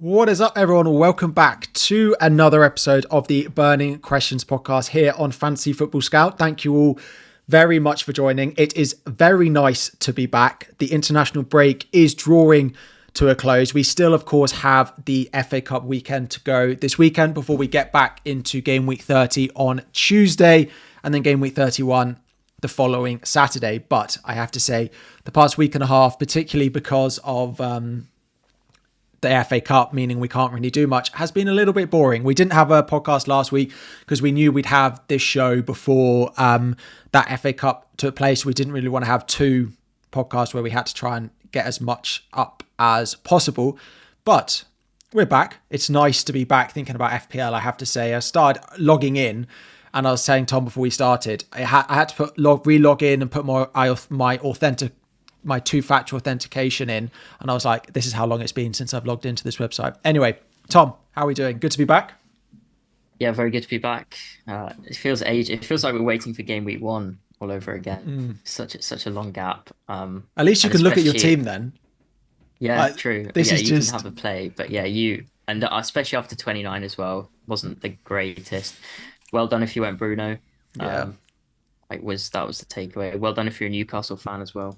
What is up, everyone? Welcome back to another episode of the Burning Questions podcast here on Fantasy Football Scout. Thank you all very much for joining. It is very nice to be back. The international break is drawing to a close. We still, of course, have the FA Cup weekend to go this weekend before we get back into game week 30 on Tuesday and then game week 31 the following Saturday. But I have to say, the past week and a half, particularly because of the FA Cup, meaning we can't really do much, has been a little bit boring. We didn't have a podcast last week because we knew we'd have this show before that FA Cup took place. We didn't really want to have two podcasts where we had to try and get as much up as possible. But we're back. It's nice to be back thinking about FPL, I have to say. I started logging in and I was saying, Tom, before we started, I had to re-log in and put my two-factor authentication in, and I was like, this is how long it's been since I've logged into this website. Anyway, Tom, how are we doing? Good to be back? Yeah, very good to be back. It feels like we're waiting for game week 1 all over again. Such a long gap. At least you can look at your team then. Yeah, true. You can have a play, but yeah, and especially after 29 as well, wasn't the greatest. Well done if you went Bruno. Yeah. That was the takeaway. Well done if you're a Newcastle fan as well.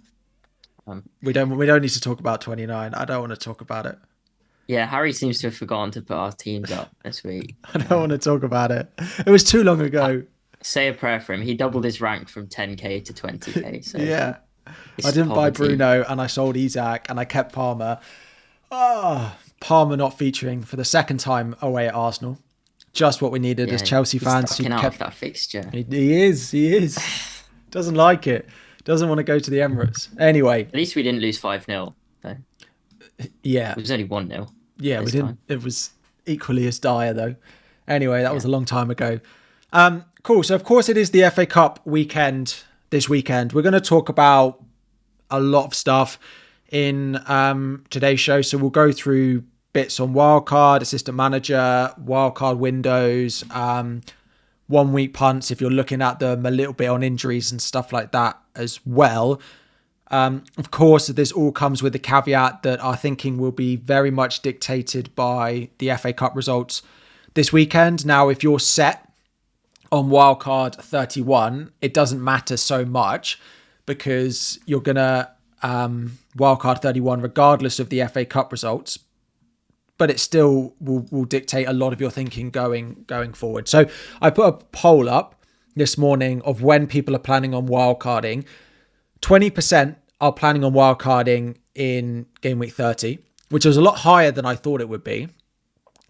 We don't need to talk about 29. I don't want to talk about it. Yeah, Harry seems to have forgotten to put our teams up this week. I don't want to talk about it. It was too long ago. Say a prayer for him. He doubled his rank from 10k to 20k. So yeah. I didn't buy Bruno and I sold Isaac and I kept Palmer. Palmer not featuring for the second time away at Arsenal. Just what we needed as Chelsea fans. He's out of that fixture. He is. Doesn't like it. Doesn't want to go to the Emirates. Anyway. At least we didn't lose 5-0, though. Yeah. It was only 1-0. Yeah, we didn't. It was equally as dire, though. Anyway, that was a long time ago. Cool. So, of course, it is the FA Cup weekend this weekend. We're going to talk about a lot of stuff in today's show. So, we'll go through bits on Wilcard, assistant manager, Wilcard windows, 1 week punts if you're looking at them, a little bit on injuries and stuff like that as well. Of course, this all comes with the caveat that our thinking will be very much dictated by the FA Cup results this weekend. Now, if you're set on Wildcard 31, it doesn't matter so much because you're going to Wildcard 31 regardless of the FA Cup results. But it still will dictate a lot of your thinking going forward. So I put a poll up this morning of when people are planning on wildcarding. 20% are planning on wildcarding in game week 30, which is a lot higher than I thought it would be.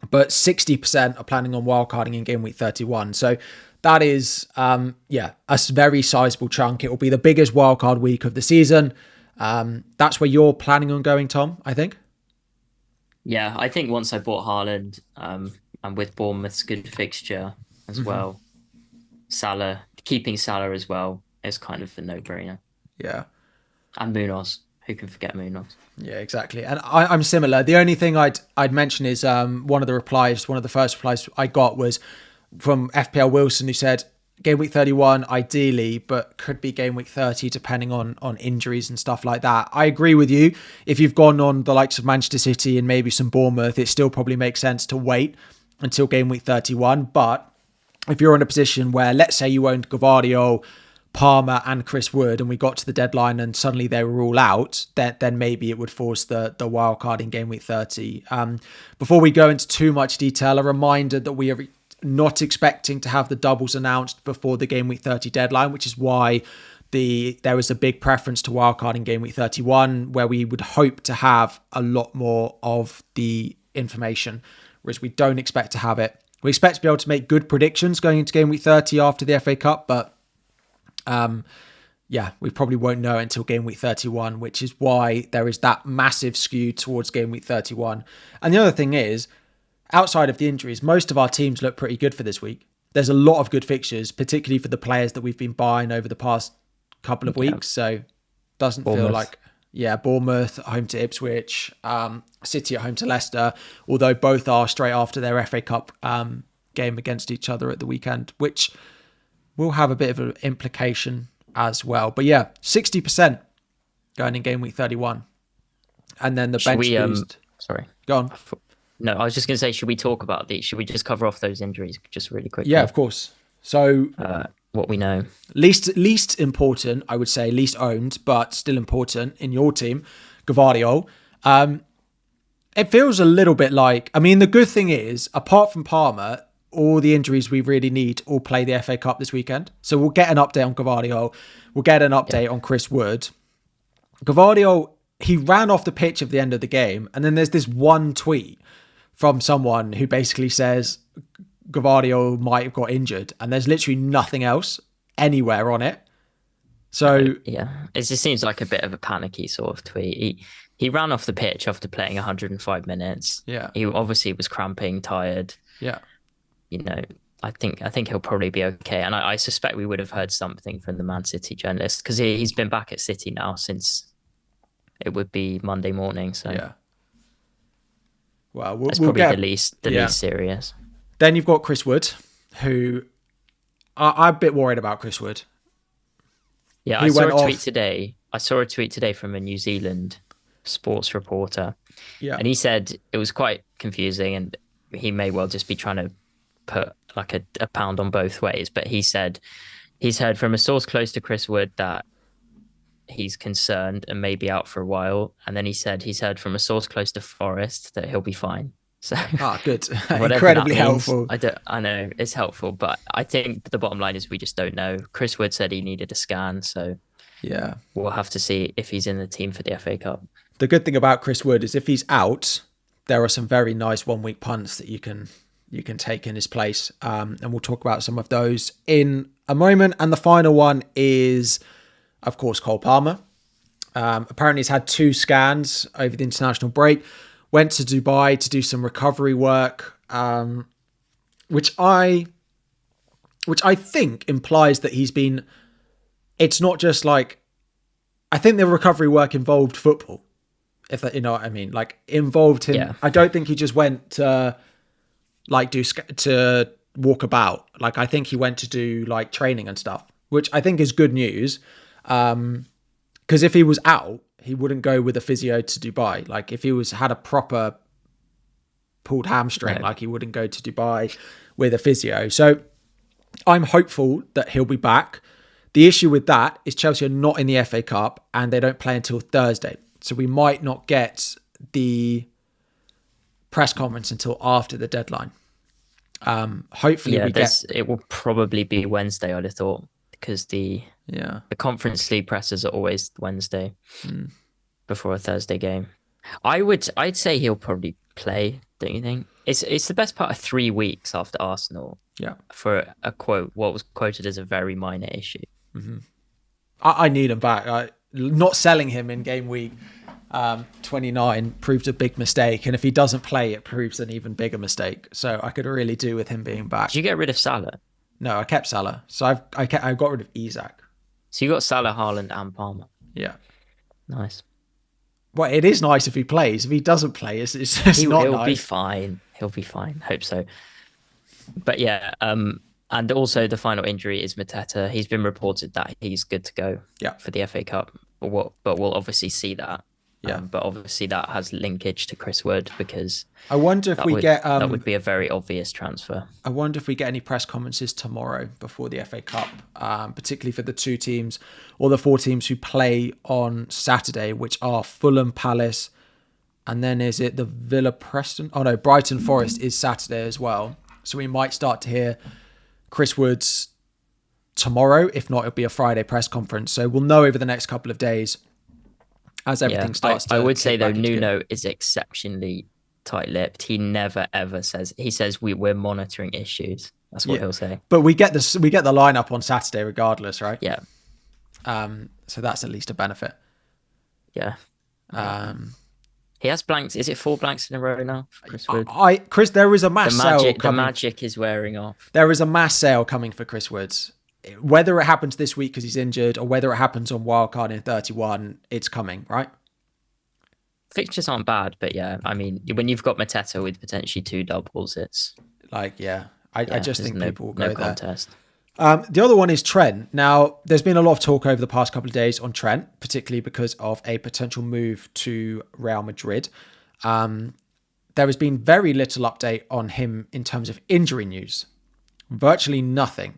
But 60% are planning on wildcarding in game week 31. So that is, a very sizable chunk. It will be the biggest wildcard week of the season. That's where you're planning on going, Tom, I think. Yeah, I think once I bought Haaland, and with Bournemouth's good fixture as well, keeping Salah as well is kind of a no-brainer. Yeah. And Munoz. Who can forget Munoz? Yeah, exactly. And I'm similar. The only thing I'd mention is one of the first replies I got was from FPL Wilson, who said, game week 31, ideally, but could be game week 30, depending on injuries and stuff like that. I agree with you. If you've gone on the likes of Manchester City and maybe some Bournemouth, it still probably makes sense to wait until game week 31. But if you're in a position where, let's say you owned Gvardiol, Palmer and Chris Wood, and we got to the deadline and suddenly they were all out, then maybe it would force the wild card in game week 30. Before we go into too much detail, a reminder that we are not expecting to have the doubles announced before the game week 30 deadline, which is why there was a big preference to wildcard in game week 31, where we would hope to have a lot more of the information, whereas we don't expect to have it. We expect to be able to make good predictions going into game week 30 after the FA Cup, but we probably won't know until game week 31, which is why there is that massive skew towards game week 31. And the other thing is, outside of the injuries, most of our teams look pretty good for this week. There's a lot of good fixtures, particularly for the players that we've been buying over the past couple of weeks. So doesn't feel like, Bournemouth at home to Ipswich, City at home to Leicester, although both are straight after their FA Cup game against each other at the weekend, which will have a bit of an implication as well. But 60% going in game week 31. And then the bench boost. Sorry. Go on. No, I was just going to say, should we talk about these? Should we just cover off those injuries just really quickly? Yeah, of course. So what we know. least important, I would say, least owned, but still important in your team, Gavardiol. It feels a little bit like, I mean, the good thing is, apart from Palmer, all the injuries we really need all play the FA Cup this weekend. So we'll get an update on Gavardiol. We'll get an update on Chris Wood. Gavardiol, he ran off the pitch at the end of the game. And then there's this one tweet from someone who basically says Gavardiol might have got injured. And there's literally nothing else anywhere on it. So yeah, it just seems like a bit of a panicky sort of tweet. He ran off the pitch after playing 105 minutes. Yeah. He obviously was cramping, tired. Yeah. You know, I think he'll probably be okay. And I suspect we would have heard something from the Man City journalist because he's been back at City now since it would be Monday morning. So yeah. Well, that's probably the least serious. Then you've got Chris Wood, who I'm a bit worried about Chris Wood. Yeah, I saw a tweet today. I saw a tweet today from a New Zealand sports reporter. Yeah. And he said it was quite confusing and he may well just be trying to put like a pound on both ways. But he said he's heard from a source close to Chris Wood that he's concerned and may be out for a while. And then he said he's heard from a source close to Forest that he'll be fine. So good. Incredibly means, helpful. I know it's helpful, but I think the bottom line is we just don't know. Chris Wood said he needed a scan, so yeah, we'll have to see if he's in the team for the FA Cup. The good thing about Chris Wood is if he's out, there are some very nice 1 week punts that you can take in his place, and we'll talk about some of those in a moment. And the final one is, of course, Cole Palmer. Apparently, he's had 2 scans over the international break. Went to Dubai to do some recovery work, which I think implies that he's been. It's not just like. I think the recovery work involved football, if that, you know what I mean. Like involved him. Yeah. I don't think he just went to to walk about. Like I think he went to do like training and stuff, which I think is good news. Because if he was out, he wouldn't go with a physio to Dubai. Like if he had a proper pulled hamstring, like he wouldn't go to Dubai with a physio. So I'm hopeful that he'll be back. The issue with that is Chelsea are not in the FA Cup and they don't play until Thursday. So we might not get the press conference until after the deadline. Hopefully it will probably be Wednesday, I'd have thought, because the Conference League presses are always Wednesday before a Thursday game. I'd say he'll probably play, don't you think? It's the best part of 3 weeks after Arsenal. Yeah. For what was quoted as a very minor issue. Mm-hmm. I need him back. Not selling him in game week 29 proved a big mistake, and if he doesn't play, it proves an even bigger mistake. So I could really do with him being back. Did you get rid of Salah? No, I kept Salah. So I got rid of Isak. So you got Salah, Haaland, and Palmer. Yeah. Nice. Well, it is nice if he plays. If he doesn't play, it's not nice. He'll be fine. He'll be fine. Hope so. But yeah, and also the final injury is Mateta. He's been reported that he's good to go for the FA Cup. But we'll obviously see that. Yeah. But obviously that has linkage to Chris Wood because I wonder if that would be a very obvious transfer. I wonder if we get any press conferences tomorrow before the FA Cup, particularly for the 2 teams or the 4 teams who play on Saturday, which are Fulham, Palace, and then is it the Villa Preston? Oh no, Brighton Forest is Saturday as well. So we might start to hear Chris Wood's tomorrow. If not, it'll be a Friday press conference. So we'll know over the next couple of days as everything starts to. I would say though, Nuno is exceptionally tight-lipped. He never ever says. He says we're monitoring issues. That's what he'll say. But we get the lineup on Saturday regardless, right? Yeah. So that's at least a benefit. Yeah. He has blanks. Is it 4 blanks in a row now for Chris Wood? Chris, there is a mass sale coming. The magic is wearing off. There is a mass sale coming for Chris Woods. Whether it happens this week because he's injured or whether it happens on Wildcard in 31, it's coming, right? Fixtures aren't bad, but yeah, I mean, when you've got Mateta with potentially 2 doubles, it's like, I just think people will go there. No contest. The other one is Trent. Now, there's been a lot of talk over the past couple of days on Trent, particularly because of a potential move to Real Madrid. there has been very little update on him in terms of injury news. Virtually nothing.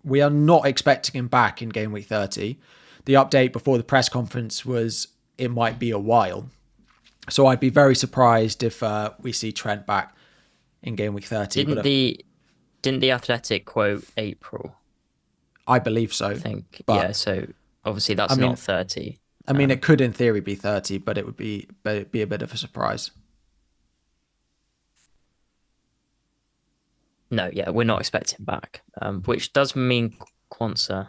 We are not expecting him back in game week 30. The update before the press conference was it might be a while. So I'd be very surprised if we see Trent back in game week 30. Didn't the Athletic quote April? I believe so. I think. But, yeah, so obviously that's not 30. I mean, it could in theory be 30, but it'd be a bit of a surprise. No, yeah, we're not expecting back, which does mean Quansah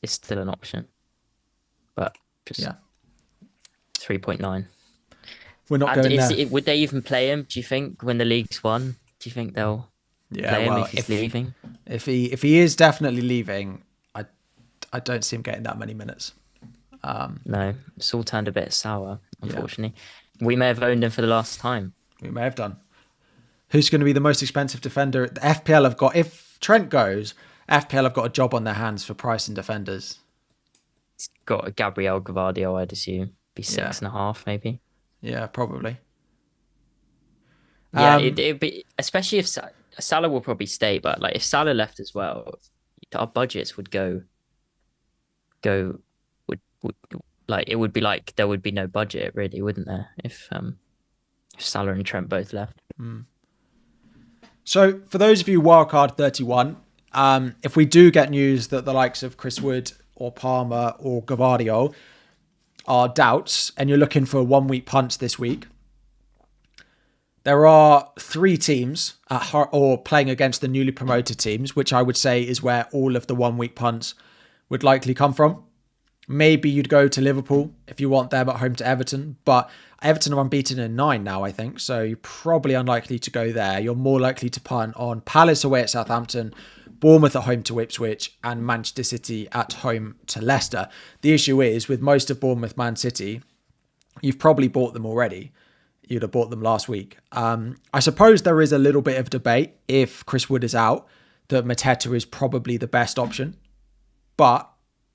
is still an option, but just 3.9. We're not going there. Would they even play him, do you think, when the league's won? Do you think they'll play him if he's leaving? If he is definitely leaving, I don't see him getting that many minutes. No, it's all turned a bit sour, unfortunately. Yeah. We may have owned him for the last time. We may have done. Who's going to be the most expensive defender? The FPL have got, if Trent goes, FPL have got a job on their hands for pricing defenders. It's got a Gabriel Gavardio, I'd assume. Be 6.5, maybe. Yeah, probably. Yeah, it'd be, especially if Salah will probably stay, but like if Salah left as well, our budgets would like it would be like there would be no budget really, wouldn't there? If Salah and Trent both left. So for those of you Wildcard 31, if we do get news that the likes of Chris Wood or Palmer or Gavardio are doubts and you're looking for 1 week punts this week, there are 3 teams or playing against the newly promoted teams, which I would say is where all of the 1 week punts would likely come from. Maybe you'd go to Liverpool if you want them at home to Everton, but Everton are unbeaten in 9 now, I think, so you're probably unlikely to go there. You're more likely to punt on Palace away at Southampton, Bournemouth at home to Ipswich, and Manchester City at home to Leicester. The issue is, with most of Bournemouth, Man City, you've probably bought them already. You'd have bought them last week. I suppose there is a little bit of debate if Chris Wood is out, that Mateta is probably the best option, but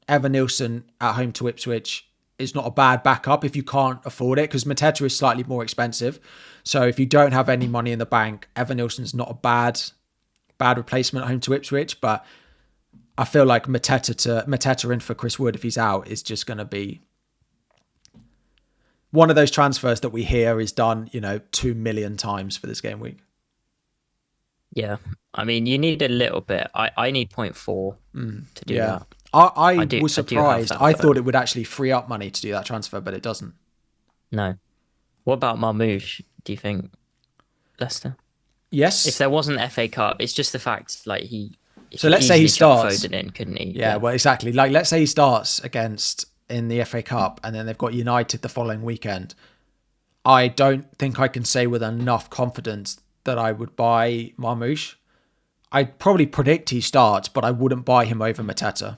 Evan Nilsson at home to Ipswich is not a bad backup if you can't afford it, because Mateta is slightly more expensive. So if you don't have any money in the bank, Evan Nilsson's not a bad replacement at home to Ipswich. But I feel like Mateta in for Chris Wood if he's out is just going to be one of those transfers that we hear is done, 2 million times for this game week. Yeah, I mean, you need a little bit. I need 0.4 to do that. I was surprised. I thought it would actually free up money to do that transfer, but it doesn't. No. What about Marmoush? Do you think Leicester? Yes. If there wasn't FA Cup, it's just the fact like So let's say he starts. Foden in, couldn't he? Yeah, well, exactly. Like let's say he starts in the FA Cup, and then they've got United the following weekend. I don't think I can say with enough confidence that I would buy Marmoush. I'd probably predict he starts, but I wouldn't buy him over Mateta,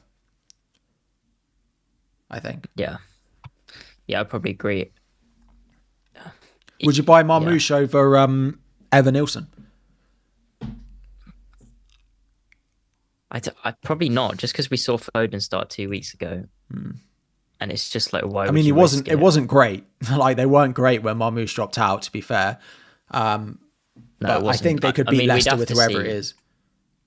I think. Yeah, I probably agree. Would you buy Marmoush over Evan Nilsson? I probably not, just because we saw Foden start 2 weeks ago, and it's just like why? I mean, it wasn't great. Like they weren't great when Marmoush dropped out. To be fair, no, but I think they could beat Leicester with whoever it is.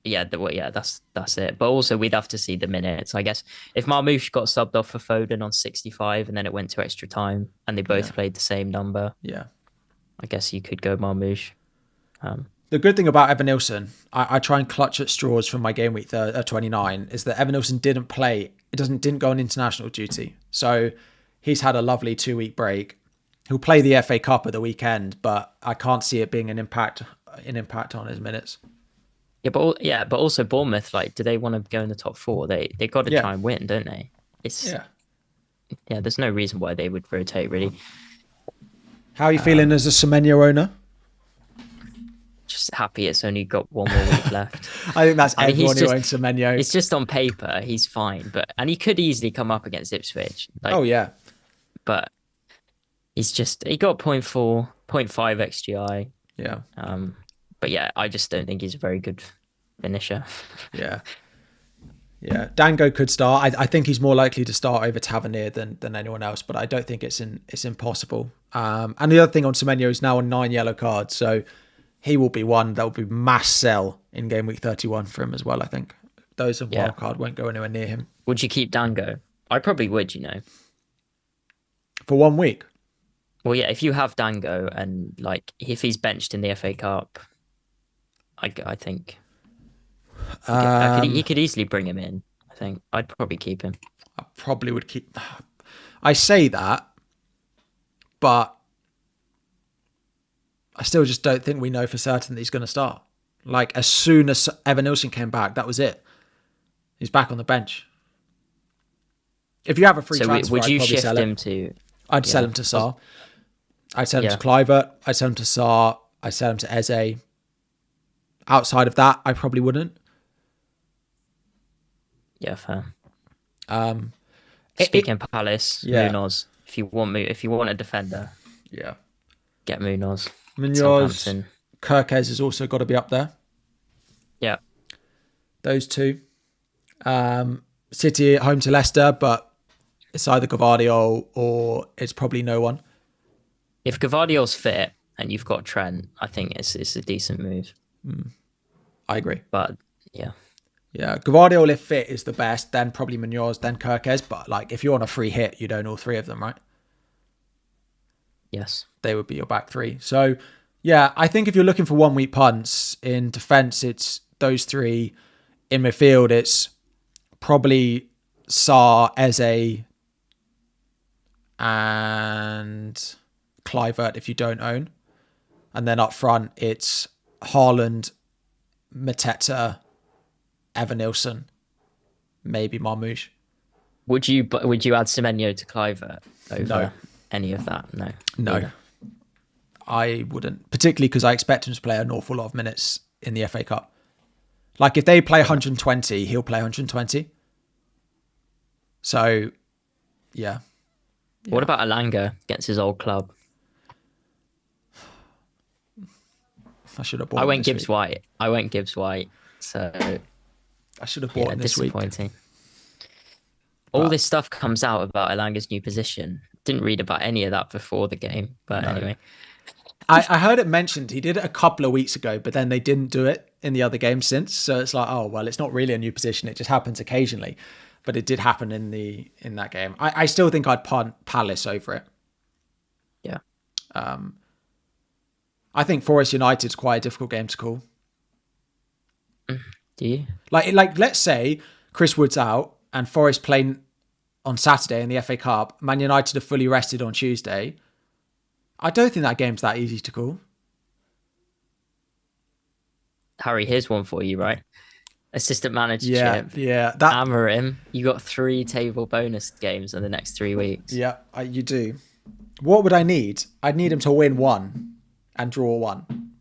Yeah, that's it. But also, we'd have to see the minutes. I guess if Marmoush got subbed off for Foden on 65 and then it went to extra time and they both played the same number, I guess you could go Marmoush. The good thing about Evan Nilsson, I try and clutch at straws from my game week 29, is that Evan Nilsson didn't play. Didn't go on international duty, so he's had a lovely 2-week break. He'll play the FA Cup at the weekend, but I can't see it being an impact on his minutes. Yeah, but also Bournemouth, like, do they want to go in the top 4? They got to try and win, don't they? There's no reason why they would rotate, really. How are you feeling as a Semenyo owner? Just happy it's only got 1 more week left. I think that's everyone who owns Semenyo. It's just on paper, he's fine, and he could easily come up against Ipswich. But he got 0.4, 0.5 XGI. Yeah. But yeah, I just don't think he's a very good finisher. Yeah, Yeah, Dango could start. I think he's more likely to start over Tavernier than anyone else, but I don't think it's impossible. And the other thing on Semenyo is now on 9 yellow cards, so he will be one that will be mass sell in game week 31 for him as well. I think those on wildcard won't go anywhere near him. Would you keep Dango? I probably would, For 1 week. Well, yeah, if you have Dango and like if he's benched in the FA Cup, I think he could easily bring him in. I think I'd probably keep him. I probably would keep. I say that, but I still just don't think we know for certain that he's going to start. Like as soon as Evan Nilsson came back, that was it. He's back on the bench. If you have a free transfer, would you I'd probably shift sell him it. to? I'd sell him to Sarr. I'd sell him to Kluivert. I'd sell him to Sarr. I'd sell him to Eze. Outside of that, I probably wouldn't. Yeah, fair. Speaking of Palace, Munoz. If you want a defender, get Munoz. Munoz, Kirkez has also got to be up there. Yeah, those two. City at home to Leicester, but it's either Gavardiol or it's probably no one. If Gavardiol's fit and you've got Trent, I think it's a decent move. I agree. But yeah, Gavardiol if fit is the best, then probably Munoz, then Kirkez. But like if you're on a free hit, you don't all three of them, right? Yes, they would be your back three. So yeah, I think if you're looking for 1 week punts in defense, it's those three. In midfield, it's probably Sarr, Eze, and Kluivert if you don't own. And then up front, it's Haaland, Mateta, Evan Nilsson, maybe Marmoush. Would you add Semenyo to Kluivert over any of that? No. Either. I wouldn't, particularly because I expect him to play an awful lot of minutes in the FA Cup. Like if they play 120, he'll play 120. So, yeah. What about Alanga against his old club? I should have bought. I went Gibbs White. So I should have bought him this week. Disappointing. All this stuff comes out about Alanga's new position. Didn't read about any of that before the game, but anyway. I heard it mentioned. He did it a couple of weeks ago, but then they didn't do it in the other games since. So it's like, oh well, it's not really a new position. It just happens occasionally, but it did happen in that game. I still think I'd punt Palace over it. Yeah. I think Forest United's quite a difficult game to call. Do you? Like let's say Chris Wood's out and Forest playing on Saturday in the FA Cup. Man United are fully rested on Tuesday. I don't think that game's that easy to call. Harry, here's one for you, right? Assistant manager. Yeah. Amorim, you got 3 table bonus games in the next 3 weeks. Yeah, you do. What would I need? I'd need him to win 1 and draw 1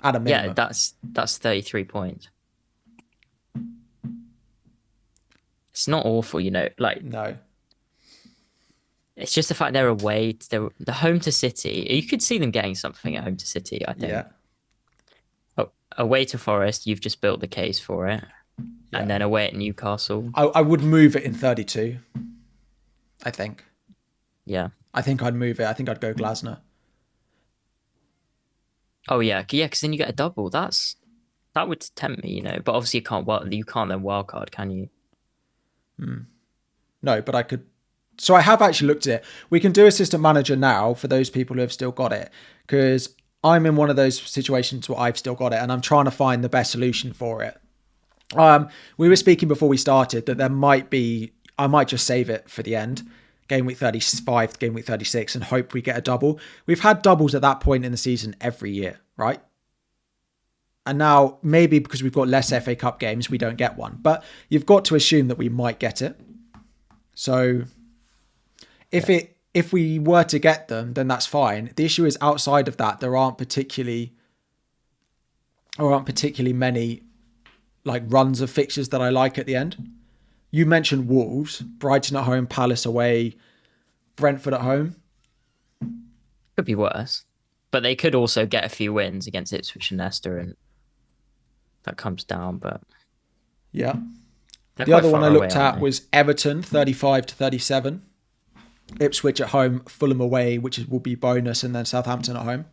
at a minimum. Yeah, that's 33 points. It's not awful, No. It's just the fact they're away. They're home to City. You could see them getting something at home to City, I think. Yeah. Away to Forest, you've just built the case for it. Yeah. And then away at Newcastle. I would move it in 32, I think. Yeah. I think I'd move it. I think I'd go Glasner. Oh, yeah. Yeah, because then you get a double. That would tempt me, But obviously you can't then wildcard, can you? No, but I could. So I have actually looked at it. We can do assistant manager now for those people who have still got it, because I'm in one of those situations where I've still got it and I'm trying to find the best solution for it. We were speaking before we started that I might just save it for the end, game week 35 to game week 36, and hope we get a double. We've had doubles at that point in the season every year, right? And now maybe because we've got less FA Cup games, we don't get one, but you've got to assume that we might get it. So if we were to get them, then that's fine. The issue is outside of that, there aren't particularly many like runs of fixtures that I like at the end. You mentioned Wolves, Brighton at home, Palace away, Brentford at home. Could be worse, but they could also get a few wins against Ipswich and Leicester, and that comes down. But yeah, They're The quite other one I far away, looked aren't at they? was Everton, 35 to 37. Ipswich at home, Fulham away, which will be bonus, and then Southampton at home.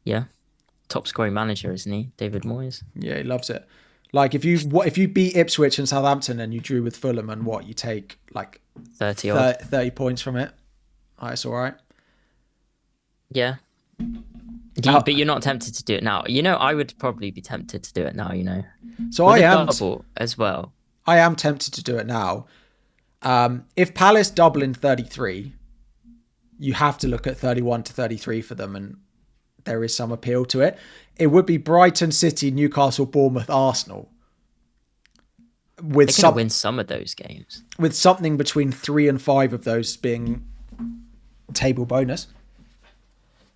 Yeah. Top scoring manager, isn't he? David Moyes. Yeah, he loves it. Like if you beat Ipswich and Southampton and you drew with Fulham and what you take like 30 odd. 30 points from it, it's all right. Yeah. How, But you're not tempted to do it now. I would probably be tempted to do it now, so With a double as well. I am tempted to do it now. If Palace double in 33, you have to look at 31 to 33 for them, and there is some appeal to it. It would be Brighton, City, Newcastle, Bournemouth, Arsenal. They're going to win some of those games. With something between 3 and 5 of those being table bonus.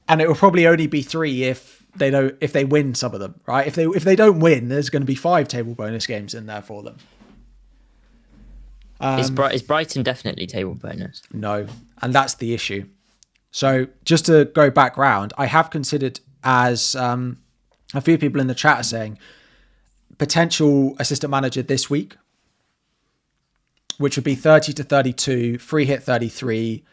And it will probably only be 3 if they win some of them, right? If they don't win, there's going to be 5 table bonus games in there for them. Is Brighton definitely table bonus? No, and that's the issue. So just to go back round, I have considered, as a few people in the chat are saying, potential assistant manager this week, which would be 30 to 32, free hit 33,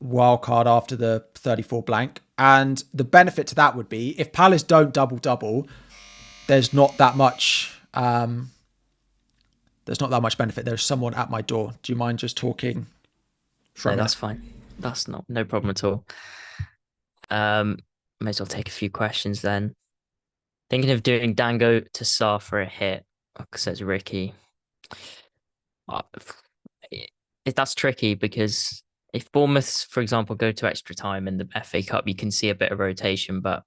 wildcard after the 34 blank. And the benefit to that would be if Palace don't double, there's not that much benefit. There's someone at my door. Do you mind just talking? No, that's fine. That's no problem at all. May as well take a few questions then. Thinking of doing Dango to Saar for a hit, says Ricky. That's tricky because if Bournemouth, for example, go to extra time in the FA Cup, you can see a bit of rotation, but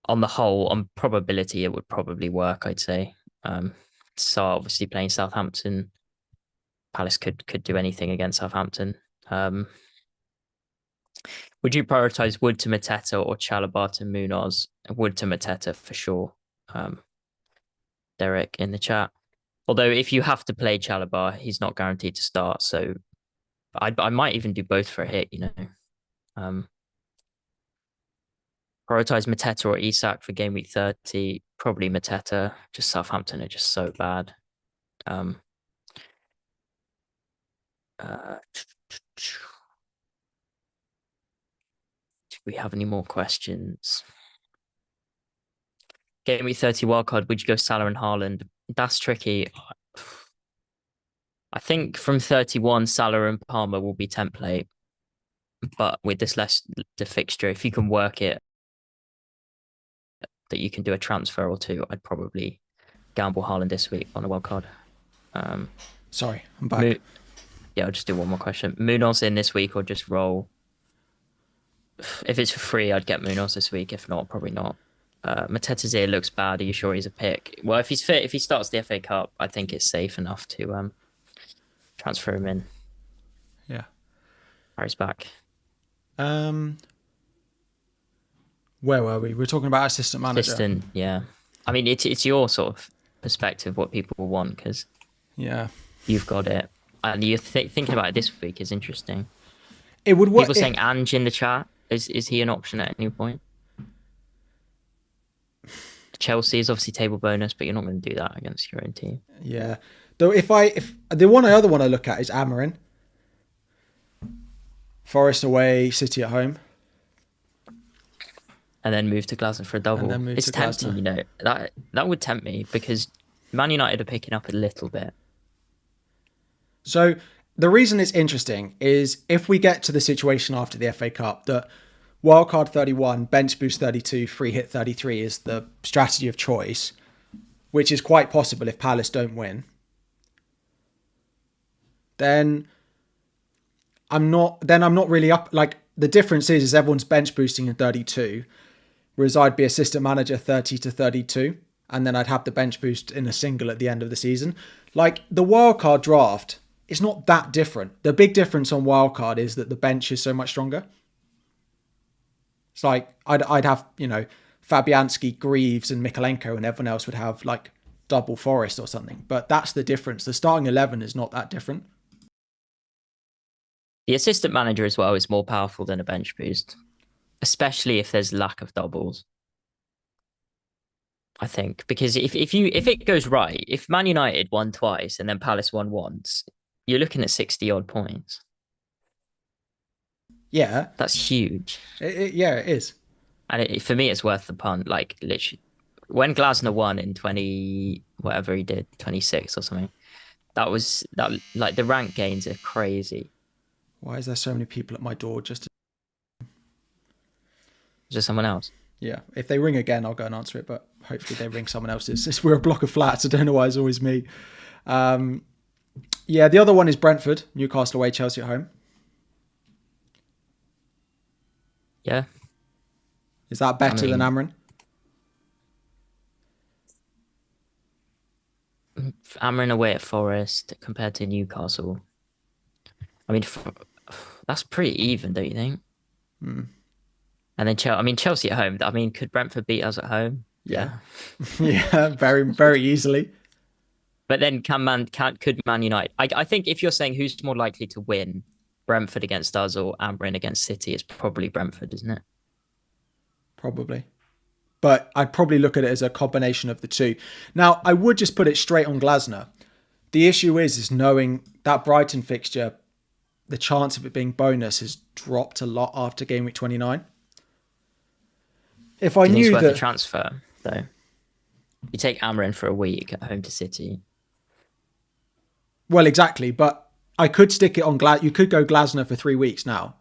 on the whole, on probability, it would probably work, I'd say. Saar obviously playing Southampton. Palace could do anything against Southampton. Would you prioritize Wood to Mateta or Chalobah to Munoz? Wood to Mateta for sure. Derek in the chat. Although if you have to play Chalobah, he's not guaranteed to start. So I might even do both for a hit, Prioritize Mateta or Isak for game week 30. Probably Mateta. Just Southampton are just so bad. Do we have any more questions? Game week 30 wildcard, would you go Salah and Haaland? That's tricky. I think from 31, Salah and Palmer will be template. But with this the fixture, if you can work it, that you can do a transfer or two, I'd probably gamble Haaland this week on a wildcard. Sorry, I'm back. I'll just do one more question. Munoz in this week or just roll? If it's for free, I'd get Munoz this week. If not, probably not. Mateta's ear looks bad. Are you sure he's a pick? Well, if he's fit, if he starts the FA Cup, I think it's safe enough to transfer him in. Yeah. Harry's back. Where were we? We're talking about assistant manager. Assistant, yeah. I mean, it's your sort of perspective, what people will want, because you've got it. And you're thinking about it this week is interesting. It would work. People saying Ange in the chat. Is he an option at any point? Chelsea is obviously table bonus, but you're not going to do that against your own team. Yeah. Though if the other one I look at is Amarin. Forest away, City at home. And then move to Glasgow for a double. It's tempting, That would tempt me because Man United are picking up a little bit. So the reason it's interesting is if we get to the situation after the FA Cup that wildcard 31, bench boost 32, free hit 33 is the strategy of choice, which is quite possible if Palace don't win, then I'm not really up. Like the difference is everyone's bench boosting in 32, whereas I'd be assistant manager 30 to 32, and then I'd have the bench boost in a single at the end of the season. Like the wildcard draft, it's not that different. The big difference on wildcard is that the bench is so much stronger. It's like I'd have, Fabianski, Greaves and Mikalenko, and everyone else would have like double Forest or something. But that's the difference. The starting 11 is not that different. The assistant manager as well is more powerful than a bench boost, especially if there's lack of doubles. I think, because if it goes right, if Man United won twice and then Palace won once, you're looking at 60 odd points. Yeah, That's huge. yeah, it is. And for me, it's worth the punt. Like literally, when Glasner won in 20 whatever he did, 26 or something, that like the rank gains are crazy. Why is there so many people at my door? Just someone else. Yeah, if they ring again, I'll go and answer it. But hopefully they ring someone else's. We're a block of flats. I don't know why it's always me. Yeah, the other one is Brentford, Newcastle away, Chelsea at home. Yeah. Is that better than mean, Amrin? Amrin away at Forest compared to Newcastle. I mean, that's pretty even, don't you think? And then Chelsea at home. I mean, could Brentford beat us at home? Yeah. Yeah. Yeah, very, very easily. But then could Man United? I think if you're saying who's more likely to win, Brentford against us or Amrin against City, it's probably Brentford, isn't it? Probably. But I'd probably look at it as a combination of the two. Now, I would just put it straight on Glasner. The issue is knowing that Brighton fixture, the chance of it being bonus has dropped a lot after game week 29. If I Do you think it's knew worth a that, transfer though? You take Amrin for a week at home to City. well, exactly, but I could stick it on You could go Glasner for 3 weeks now.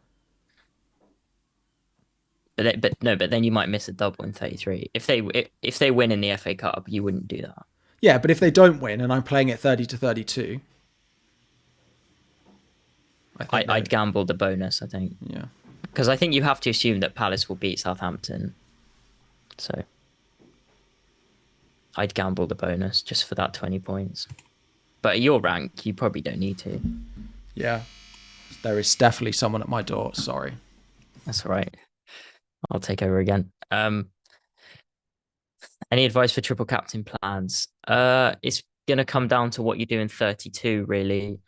But then you might miss a double in 33. If they win in the FA Cup, you wouldn't do that. Yeah, but if they don't win and I'm playing it 30 to 32, I'd gamble the bonus, I think. Yeah. Because I think you have to assume that Palace will beat Southampton. So I'd gamble the bonus just for that 20 points. But at your rank, you probably don't need to. Yeah. There is definitely someone at my door. Sorry. That's all right. I'll take over again. Any advice for triple captain plans? It's gonna come down to what you do in 32, really.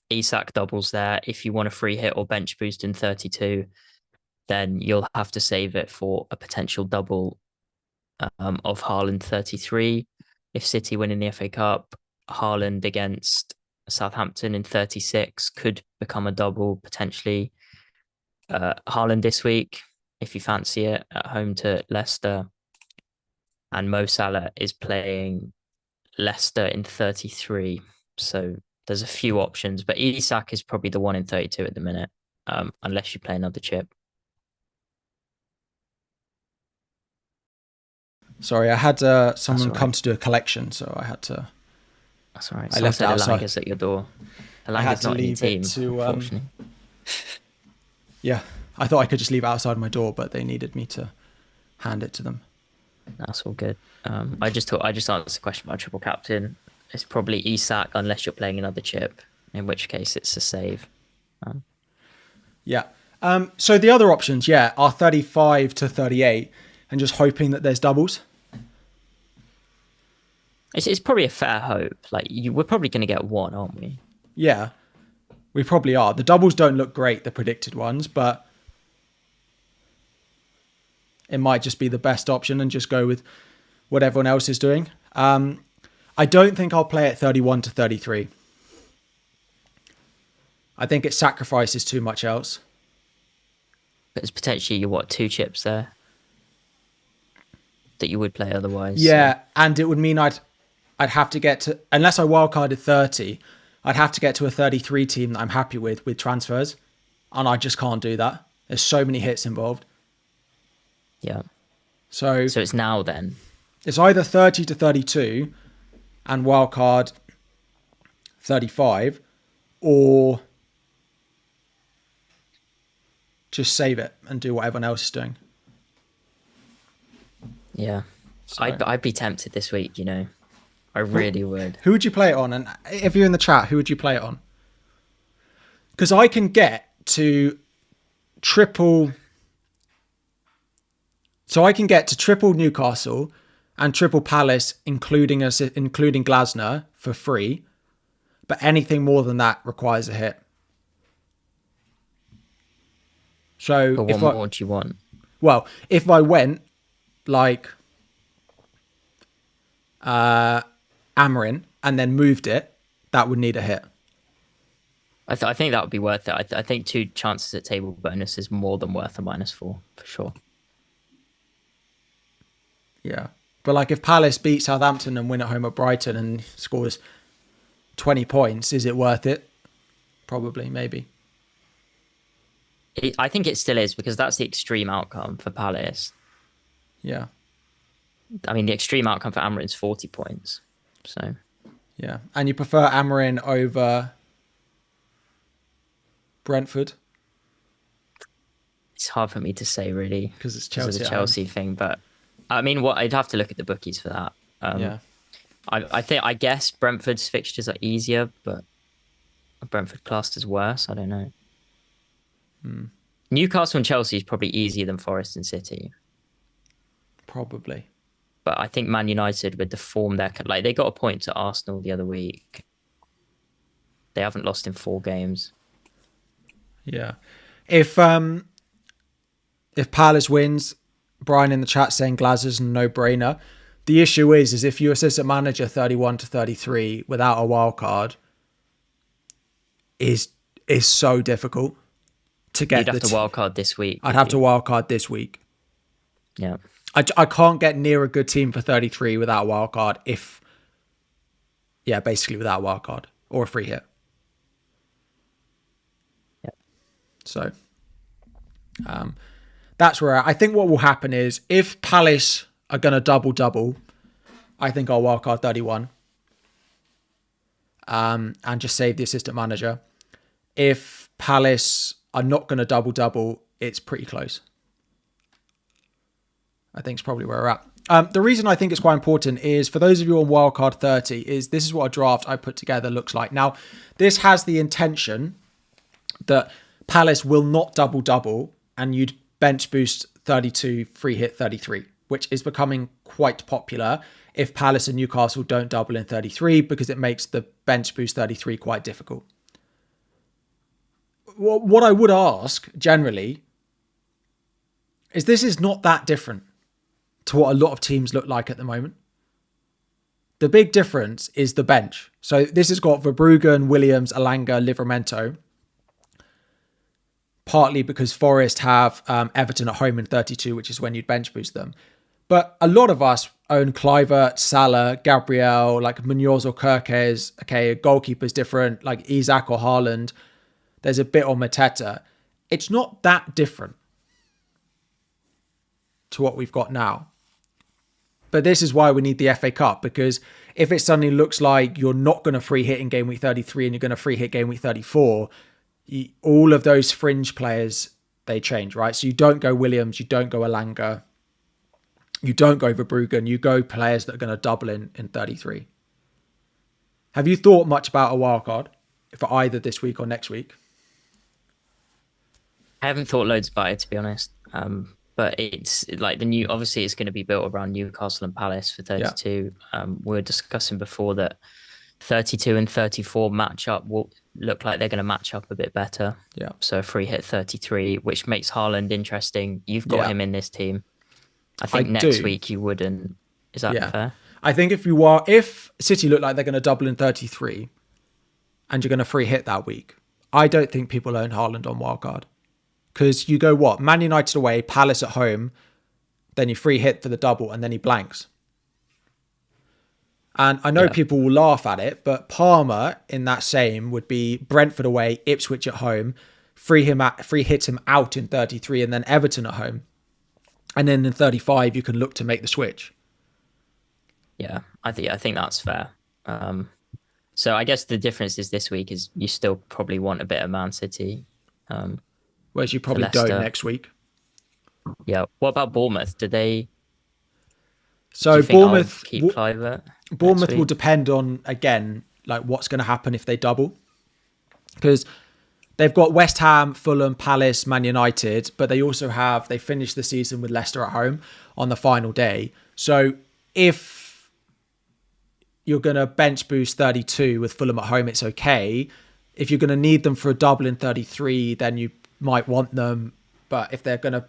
Isak doubles there. If you want a free hit or bench boost in 32, then you'll have to save it for a potential double of Haaland 33. If City win in the FA Cup, Haaland against Southampton in 36 could become a double potentially. Haaland this week, if you fancy it, at home to Leicester. And Mo Salah is playing Leicester in 33. So there's a few options, but Isak is probably the one in 32 at the minute, unless you play another chip. Sorry, I had someone come to do a collection, so I had to. That's all right. I left it outside. Elanga's at your door. I had Elanga's to not in your leave team, it to. unfortunately. Yeah, I thought I could just leave it outside my door, but they needed me to hand it to them. That's all good. I just answered the question about triple captain. It's probably Isak unless you're playing another chip, in which case it's a save. Yeah. So the other options, yeah, are 35 to 38, and just hoping that there's doubles. It's probably a fair hope. Like we're probably going to get one, aren't we? Yeah, we probably are. The doubles don't look great, the predicted ones, but it might just be the best option and just go with what everyone else is doing. I don't think I'll play at 31 to 33. I think it sacrifices too much else. But it's potentially two chips there that you would play otherwise. Yeah, so. And it would mean I'd have to get to, unless I wildcarded 30, I'd have to get to a 33 team that I'm happy with transfers. And I just can't do that. There's so many hits involved. Yeah. So it's now then. It's either 30 to 32 and wildcard 35, or just save it and do what everyone else is doing. Yeah. So. I'd be tempted this week, I really would. Who would you play it on? And if you're in the chat, who would you play it on? Because I can get to triple. So I can get to triple Newcastle and triple Palace, including Glasner, for free. But anything more than that requires a hit. So but what more do you want? Well, if I went like Amarin and then moved it, that would need a hit. I think that would be worth it. I think 2 chances at table bonus is more than worth a -4 for sure. Yeah. But like if Palace beat Southampton and win at home at Brighton and scores 20 points, is it worth it? Probably, maybe. I think it still is because that's the extreme outcome for Palace. Yeah. I mean, the extreme outcome for Amarin is 40 points. So. Yeah. And you prefer Amarin over Brentford? It's hard for me to say, really. Because it's Chelsea. Because of the Chelsea thing. But, I mean, I'd have to look at the bookies for that. Yeah. I guess Brentford's fixtures are easier, but Brentford classed as worse. I don't know. Newcastle and Chelsea is probably easier than Forest and City. Probably. But I think Man United, with the form they got a point to Arsenal the other week. They haven't lost in 4 games. Yeah. If Palace wins, Brian in the chat saying Glazer's a no-brainer. The issue is if you're assistant manager 31 to 33 without a wild card, is so difficult to get. You'd have to wild card this week. I'd have to wild card this week. Yeah. I can't get near a good team for 33 without a wild card basically without a wild card or a free hit. Yeah. So that's where I think what will happen is if Palace are going to double, I think I'll wildcard 31 and just save the assistant manager. If Palace are not going to double, it's pretty close. I think it's probably where we're at. The reason I think it's quite important is for those of you on wildcard 30 is this is what a draft I put together looks like. Now, this has the intention that Palace will not double and you'd bench boost 32, free hit 33, which is becoming quite popular if Palace and Newcastle don't double in 33 because it makes the bench boost 33 quite difficult. What I would ask generally is this is not that different to what a lot of teams look like at the moment. The big difference is the bench. So this has got Verbruggen, Williams, Elanga, Livramento. Partly because Forest have Everton at home in 32, which is when you'd bench boost them. But a lot of us own Kluivert, Salah, Gabriel, like Munoz or Kirkes. Okay, a goalkeeper's different, like Isak or Haaland. There's a bit on Mateta. It's not that different to what we've got now. But this is why we need the FA Cup, because if it suddenly looks like you're not going to free hit in game week 33 and you're going to free hit game week 34, all of those fringe players, they change, right? So you don't go Williams, you don't go Elanga, you don't go Verbruggen, you go players that are going to double in 33. Have you thought much about a wildcard for either this week or next week? I haven't thought loads about it, to be honest. But it's like obviously it's going to be built around Newcastle and Palace for 32. Yeah. We were discussing before that 32 and 34 match up will look like they're going to match up a bit better. Yeah. So free hit 33, which makes Haaland interesting. You've got him in this team. I think next week you wouldn't. Is that fair? I think if City look like they're going to double in 33 and you're going to free hit that week, I don't think people own Haaland on wildcard. Because you go Man United away, Palace at home, then you free hit for the double, and then he blanks. And I know people will laugh at it, but Palmer in that same would be Brentford away, Ipswich at home, free hit him out in 33, and then Everton at home. And then in 35, you can look to make the switch. Yeah, I think that's fair. So I guess the difference is this week is you still probably want a bit of Man City. Whereas you probably don't next week. Yeah. What about Bournemouth? Do they? So Bournemouth keep Kluivert. Bournemouth will depend on again like what's going to happen if they double, because they've got West Ham, Fulham, Palace, Man United, but they also they finished the season with Leicester at home on the final day. So if you're going to bench boost 32 with Fulham at home, it's okay. If you're going to need them for a double in 33, then you might want them, but if they're going to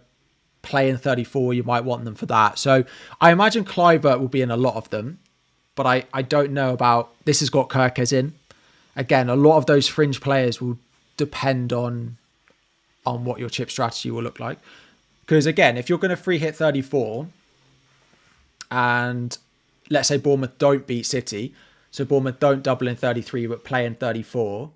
play in 34, you might want them for that. So I imagine Kluivert will be in a lot of them. but I don't know about this. Has got Kirkes in again. A lot of those fringe players will depend on what your chip strategy will look like. Because again, if you're going to free hit 34 and let's say Bournemouth don't beat City, so Bournemouth don't double in 33 but play in 34,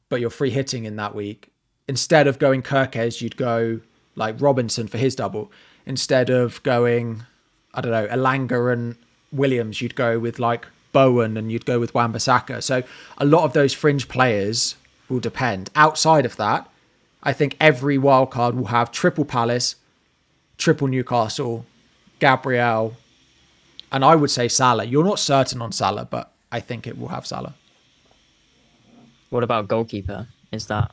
but you're free hitting in that week, instead of going Kirkes, you'd go like Robinson for his double. Instead of going, I don't know, Elanga and Williams, you'd go with like Bowen and you'd go with Wan-Bissaka. So a lot of those fringe players will depend. Outside of that, I think every wildcard will have triple Palace, triple Newcastle, Gabriel, and I would say Salah. You're not certain on Salah, but I think it will have Salah. What about goalkeeper? Is that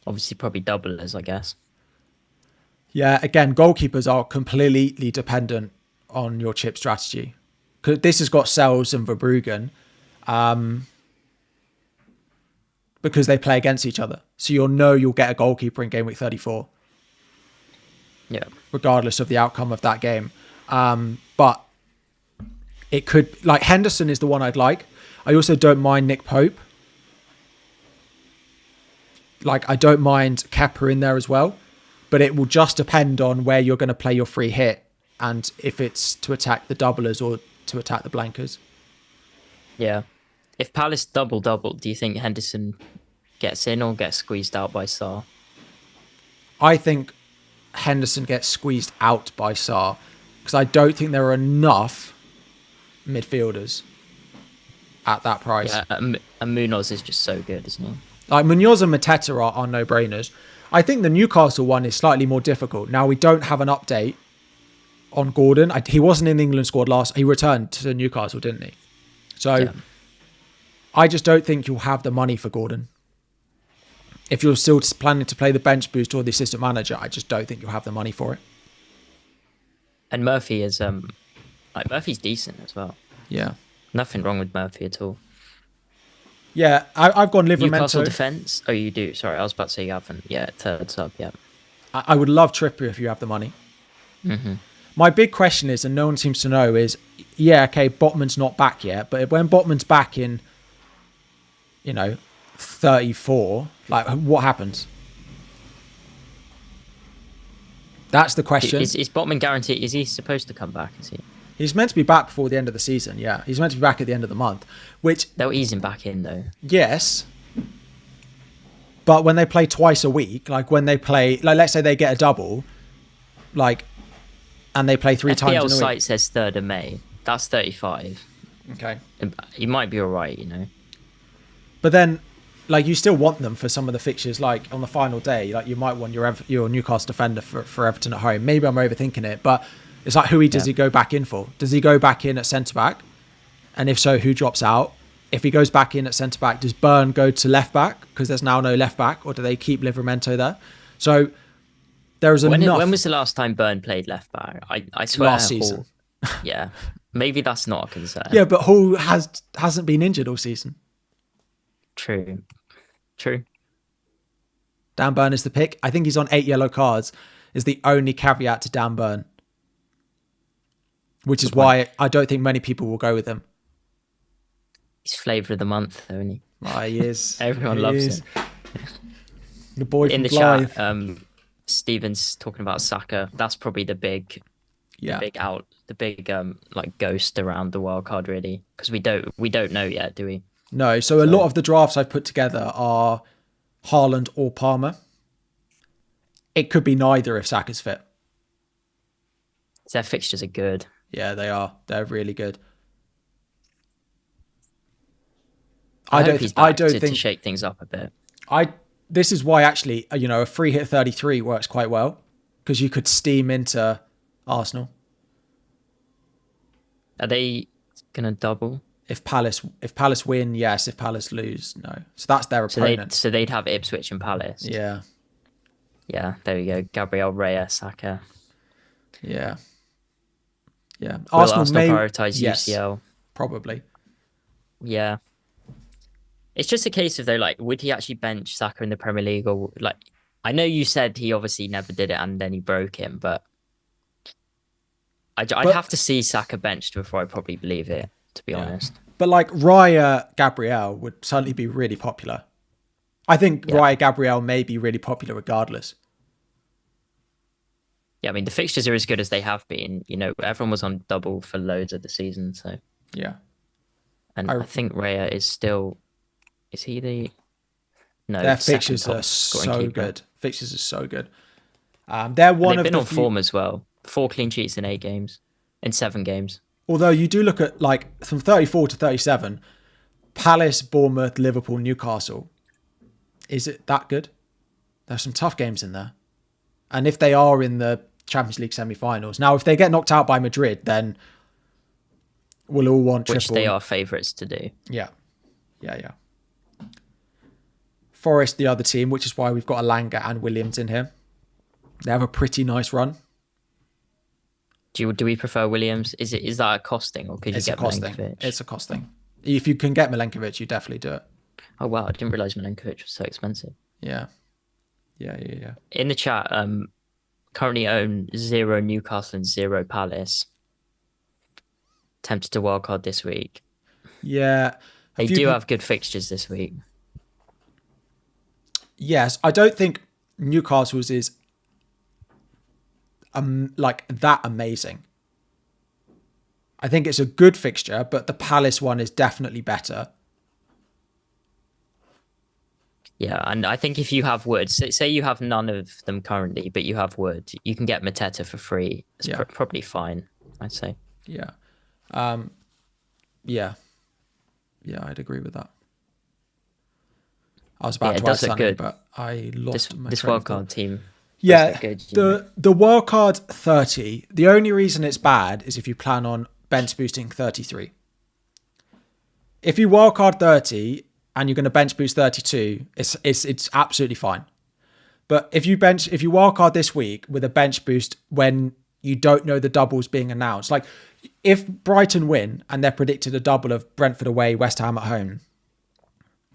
obviously probably doublers, I guess? Yeah, again, goalkeepers are completely dependent on your chip strategy. Because this has got Sells and Verbruggen, because they play against each other. So you'll get a goalkeeper in game week 34. Yeah. Regardless of the outcome of that game. But it could, like Henderson is the one I'd like. I also don't mind Nick Pope. Like I don't mind Kepa in there as well. But it will just depend on where you're going to play your free hit and if it's to attack the doublers or to attack the blankers. Yeah. If Palace double, do you think Henderson gets in or gets squeezed out by Sarr? I think Henderson gets squeezed out by Sarr because I don't think there are enough midfielders at that price. Yeah, and Munoz is just so good, isn't he? Like Munoz and Mateta are no-brainers. I think the Newcastle one is slightly more difficult. Now, we don't have an update on Gordon. He wasn't in the England squad last. He returned to Newcastle, didn't he? So yeah. I just don't think you'll have the money for Gordon. If you're still planning to play the bench boost or the assistant manager, I just don't think you'll have the money for it. And Murphy is Murphy's decent as well. Yeah. Nothing wrong with Murphy at all. Yeah, I've gone Livramento. Newcastle defence? Oh, you do. Sorry, I was about to say you haven't. Yeah, third sub, yeah. I would love Trippier if you have the money. Mm-hmm. My big question is, and no one seems to know, is, yeah, okay, Botman's not back yet, but when Botman's back in, 34, like, what happens? That's the question. Is Botman guaranteed? Is he supposed to come back? Is he? He's meant to be back before the end of the season, yeah. He's meant to be back at the end of the month, which... They'll ease him back in, though. Yes. But when they play twice a week, like when they play... Like, let's say they get a double, like, and they play three times in a week. FPL site says 3rd of May. That's 35. Okay. He might be all right, But then, like, you still want them for some of the fixtures, like, on the final day. Like, you might want your Newcastle defender for Everton at home. Maybe I'm overthinking it, but... It's like, who does he go back in for? Does he go back in at centre-back? And if so, who drops out? If he goes back in at centre-back, does Burn go to left-back? Because there's now no left-back. Or do they keep Livramento there? So there is enough... When was the last time Burn played left-back? I swear... Last season. Yeah. Maybe that's not a concern. Yeah, but Hall hasn't been injured all season. True. Dan Burn is the pick. I think he's on 8 yellow cards, is the only caveat to Dan Burn. Which is why I don't think many people will go with him. He's flavour of the month, though, isn't he? Oh, he is. Everyone loves him. The boy in from the Blythe. chat, Steven's talking about Saka. That's probably the big ghost around the wild card, really, because we don't know yet, do we? No. So a lot of the drafts I've put together are Haaland or Palmer. It could be neither if Saka's fit. Their fixtures are good. Yeah, they are. They're really good. I hope he's back to shake things up a bit. This is why actually, a free hit 33 works quite well because you could steam into Arsenal. Are they gonna double? If Palace win, yes. If Palace lose, no. So that's their opponent. So they'd have Ipswich and Palace. Yeah. Yeah, there we go. Gabriel Reyes, Saka. Yeah. Yeah. Arsenal may prioritise UCL. Probably. Yeah. It's just a case of, though, like, would he actually bench Saka in the Premier League? Or, like, I know you said he obviously never did it and then he broke him, but I'd But have to see Saka benched before I probably believe it, to be yeah, honest. but like Raya Gabriel would certainly be really popular. I think Yeah. Raya Gabriel may be really popular regardless. Yeah, I mean, the fixtures are as good as they have been. Everyone was on double for loads of the season. So, Yeah, and I I think Raya is still, is he no, their second fixtures are top scoring so keeper. good. Fixtures are so good. They're And one they've of been the on few. form as well. 4 clean sheets in 8 games, in 7 games. Although you do look at like from 34 to 37, Palace, Bournemouth, Liverpool, Newcastle. Is it that good? There's some tough games in there. And if they are in the Champions League semi-finals, now if they get knocked out by Madrid, then we'll all want Which triple. they are favourites to do. Yeah, yeah. Forest, the other team, which is why we've got Alanga and Williams in here. They have a pretty nice run. Do we prefer Williams? Is that a costing, or could you It's a get costing. Milenkovic? It's a costing. If you can get Milenkovic, you definitely do it. Oh wow, I didn't realize Milenkovic was so expensive. Yeah. In the chat, currently own 0 Newcastle and 0 Palace. Tempted to wildcard this week. Yeah. They do have good fixtures this week. Yes, I don't think Newcastle's is like that amazing. I think it's a good fixture, but the Palace one is definitely better. Yeah, and I think if you have Wood, say you have none of them currently, but you have Wood, you can get Mateta for free. It's probably fine, I'd say. Yeah. Yeah, I'd agree with that. I was about to add something, but I lost my this train of wildcard thought. team. Yeah, good, the wildcard 30, the only reason it's bad is if you plan on bench boosting 33. If you wildcard 30 and you're going to bench boost 32, it's absolutely fine. But if you wildcard this week with a bench boost when you don't know the double's being announced, like if Brighton win and they're predicted a double of Brentford away, West Ham at home,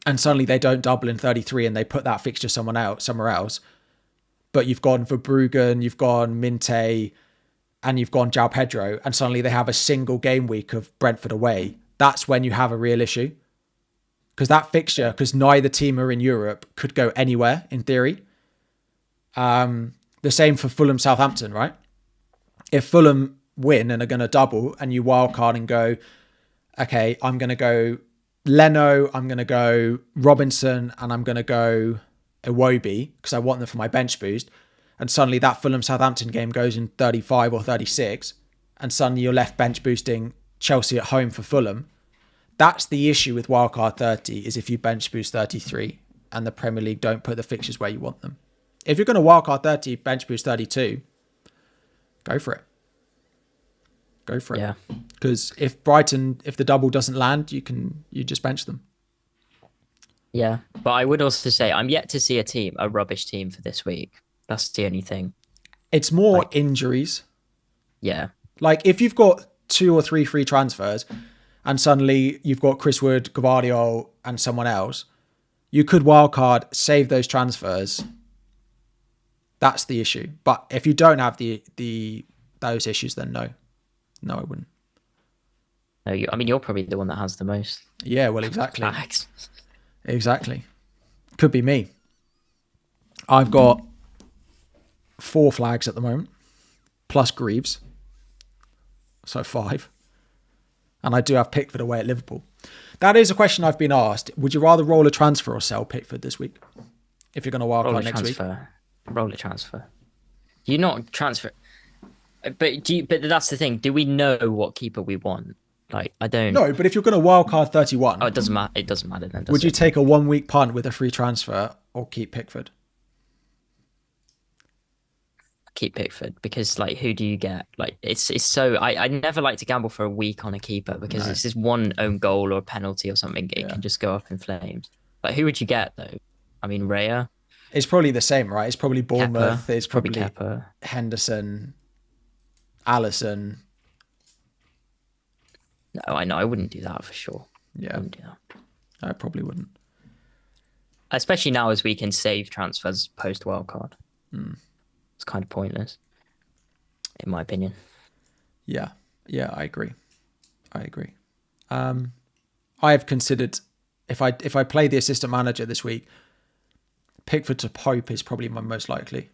and suddenly they don't double in 33 and they put that fixture somewhere else, but you've gone for Bruggen, you've gone Minte, and you've gone João Pedro, and suddenly they have a single game week of Brentford away, that's when you have a real issue. Because that fixture, because neither team are in Europe, could go anywhere in theory. The same for Fulham Southampton, right? If Fulham win and are going to double and you wildcard and go, okay, I'm going to go Leno, I'm going to go Robinson, and I'm going to go Iwobi because I want them for my bench boost. And suddenly that Fulham Southampton game goes in 35 or 36, and suddenly you're left bench boosting Chelsea at home for Fulham. That's the issue with wildcard 30, is if you bench boost 33 and the Premier League don't put the fixtures where you want them. If you're going to wildcard 30, bench boost 32, go for it. Go for it. Yeah. Because if the double doesn't land, you just bench them. Yeah. But I would also say I'm yet to see a rubbish team for this week. That's the only thing. It's more injuries. Yeah. Like if you've got 2 or 3 free transfers and suddenly you've got Chris Wood, Gvardiol and someone else, you could wildcard, save those transfers. That's the issue. But if you don't have those issues, then no, I wouldn't. No, you're probably the one that has the most. Yeah, well, exactly. Facts. Exactly. Could be me. I've got 4 flags at the moment, plus Greaves. So 5. And I do have Pickford away at Liverpool. That is a question I've been asked. Would you rather roll a transfer or sell Pickford this week? If you're going to wildcard next week. Roll a transfer. You're not transfer. But that's the thing. Do we know what keeper we want? Like, I don't. No, but if you're going to wildcard 31. Oh, it doesn't matter. It doesn't matter then. Would you take a 1 week punt with a free transfer or keep Pickford? Keep Pickford, because like, who do you get? Like, it's so I never like to gamble for a week on a keeper because it's just one own goal or a penalty or something. It can just go up in flames. But who would you get though? I mean, Raya. It's probably the same, right? It's probably Bournemouth. It's probably Kepa. Henderson, Allison. No, I know. I wouldn't do that for sure. Yeah. I wouldn't do that. I probably wouldn't. Especially now as we can save transfers post wildcard. It's kind of pointless, in my opinion. Yeah, yeah, I agree. I have considered if I play the assistant manager this week, Pickford to Pope is probably my most likely.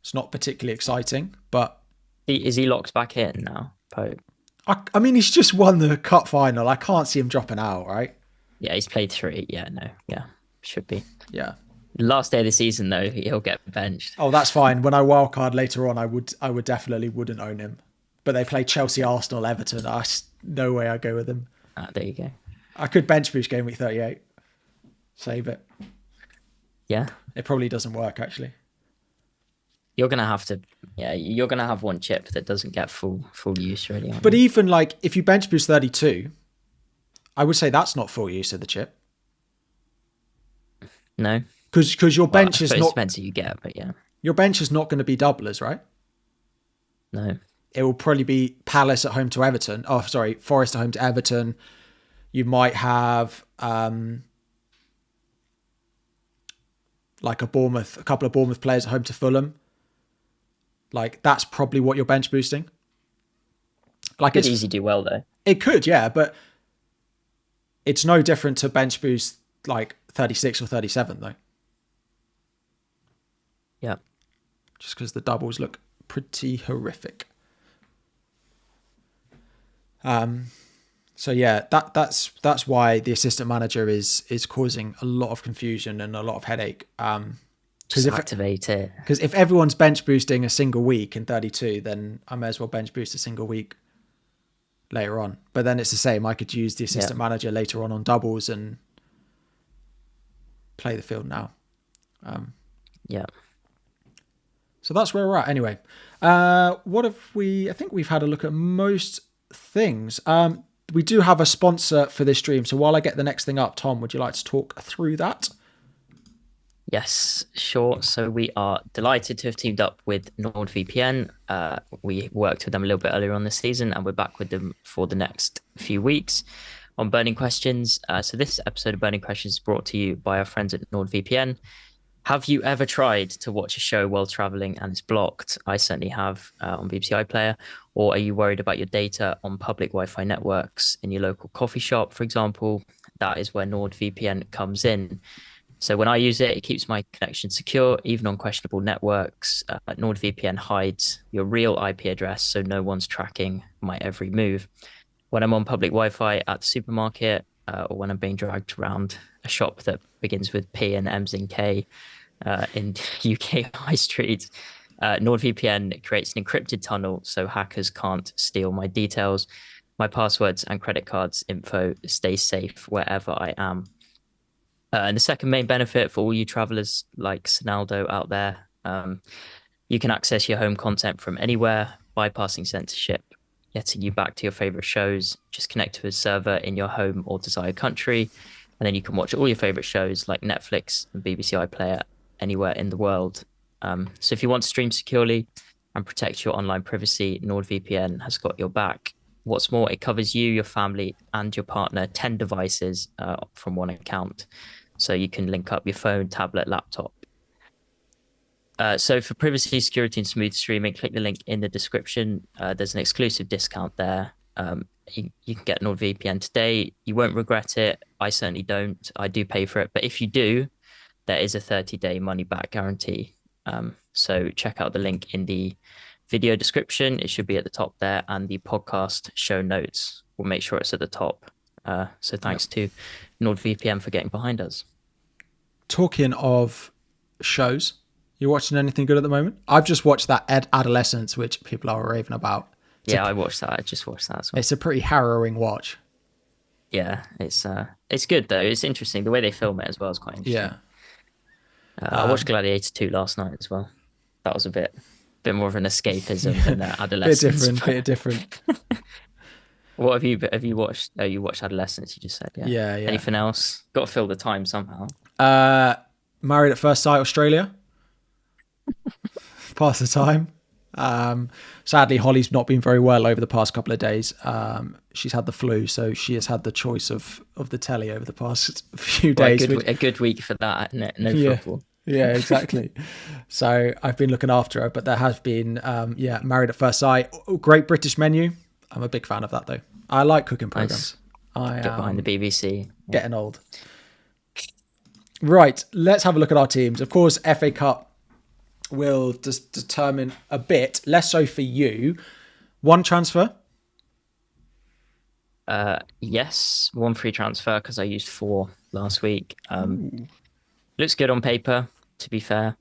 It's not particularly exciting, but Is he locked back in now, Pope? I mean, he's just won the cup final. I can't see him dropping out, right? Yeah, he's played 3. Yeah, no, yeah, should be. Yeah. Last day of the season though, he'll get benched. Oh, that's fine. When I wildcard later on, I would definitely wouldn't own him. But they play Chelsea, Arsenal, Everton. No way I go with him. There you go. I could bench boost game week 38. Save it. Yeah. It probably doesn't work, actually. You're gonna have to, you're gonna have one chip that doesn't get full use really. But even like if you bench boost 32, I would say that's not full use of the chip. No, because your bench is not expensive. You get, but yeah, your bench is not going to be doublers, right? No, it will probably be Palace at home to Everton. Oh, sorry, Forest at home to Everton. You might have like a couple of Bournemouth players at home to Fulham. Like that's probably what you're bench boosting. Like it's easy do well though. It could, yeah, but it's no different to bench boost like 36 or 37 though. Yeah. Just because the doubles look pretty horrific. So yeah, that's why the assistant manager is causing a lot of confusion and a lot of headache. Just activate it. Because if everyone's bench boosting a single week in 32, then I may as well bench boost a single week later on. But then it's the same. I could use the assistant manager later on doubles and play the field now. Yeah. So that's where we're at. Anyway, what have we? I think we've had a look at most things. We do have a sponsor for this stream. So while I get the next thing up, Tom, would you like to talk through that? Yes, sure. So we are delighted to have teamed up with NordVPN. We worked with them a little bit earlier on this season, and we're back with them for the next few weeks on Burning Questions. So this episode of Burning Questions is brought to you by our friends at NordVPN. Have you ever tried to watch a show while traveling and it's blocked? I certainly have on BBC iPlayer. Or are you worried about your data on public Wi-Fi networks in your local coffee shop, for example? That is where NordVPN comes in. So when I use it, it keeps my connection secure, even on questionable networks. NordVPN hides your real IP address, so no one's tracking my every move. When I'm on public Wi-Fi at the supermarket, or when I'm being dragged around a shop that begins with P and ends in K in UK high streets, NordVPN creates an encrypted tunnel so hackers can't steal my details. My passwords and credit cards info stay safe wherever I am. And the second main benefit for all you travelers like Sonaldo out there, you can access your home content from anywhere, bypassing censorship, getting you back to your favorite shows. Just connect to a server in your home or desired country, and then you can watch all your favorite shows like Netflix and BBC iPlayer anywhere in the world. So if you want to stream securely and protect your online privacy, NordVPN has got your back. What's more, it covers you, your family, and your partner, 10 devices from one account. So you can link up your phone, tablet, laptop. So for privacy, security, and smooth streaming, click the link in the description. There's an exclusive discount there. You can get NordVPN today. You won't regret it. I certainly don't. I do pay for it. But if you do, there is a 30-day money-back guarantee. So check out the link in the video description. It should be at the top there. And the podcast show notes, we'll make sure it's at the top. So thanks to NordVPN for getting behind us. Talking of shows, you watching anything good at the moment? I've just watched that Adolescence, which people are raving about. I watched that. I just watched that as well. It's a pretty harrowing watch. Yeah, it's good though. It's interesting. The way they film it as well is quite interesting. Yeah. I watched Gladiator 2 last night as well. That was a bit more of an escapism than Adolescence. Bit different. What have you watched? Oh, you watched Adolescence, you just said. Yeah. Anything else? Got to fill the time somehow. Married at First Sight Australia. Pass the time. Sadly, Holly's not been very well over the past couple of days. She's had the flu, so she has had the choice of the telly over the past few days. A good week for that, no football. Yeah, exactly. So I've been looking after her, but there has been, Married at First Sight. Great British Menu. I'm a big fan of that, though. I like cooking Nice. programs. I Get behind the am BBC. Yeah. getting old. Right, let's have a look at our teams. Of course, FA Cup will just determine a bit, less so for you. One transfer. Yes, one free transfer because I used 4 last week. Looks good on paper, to be fair.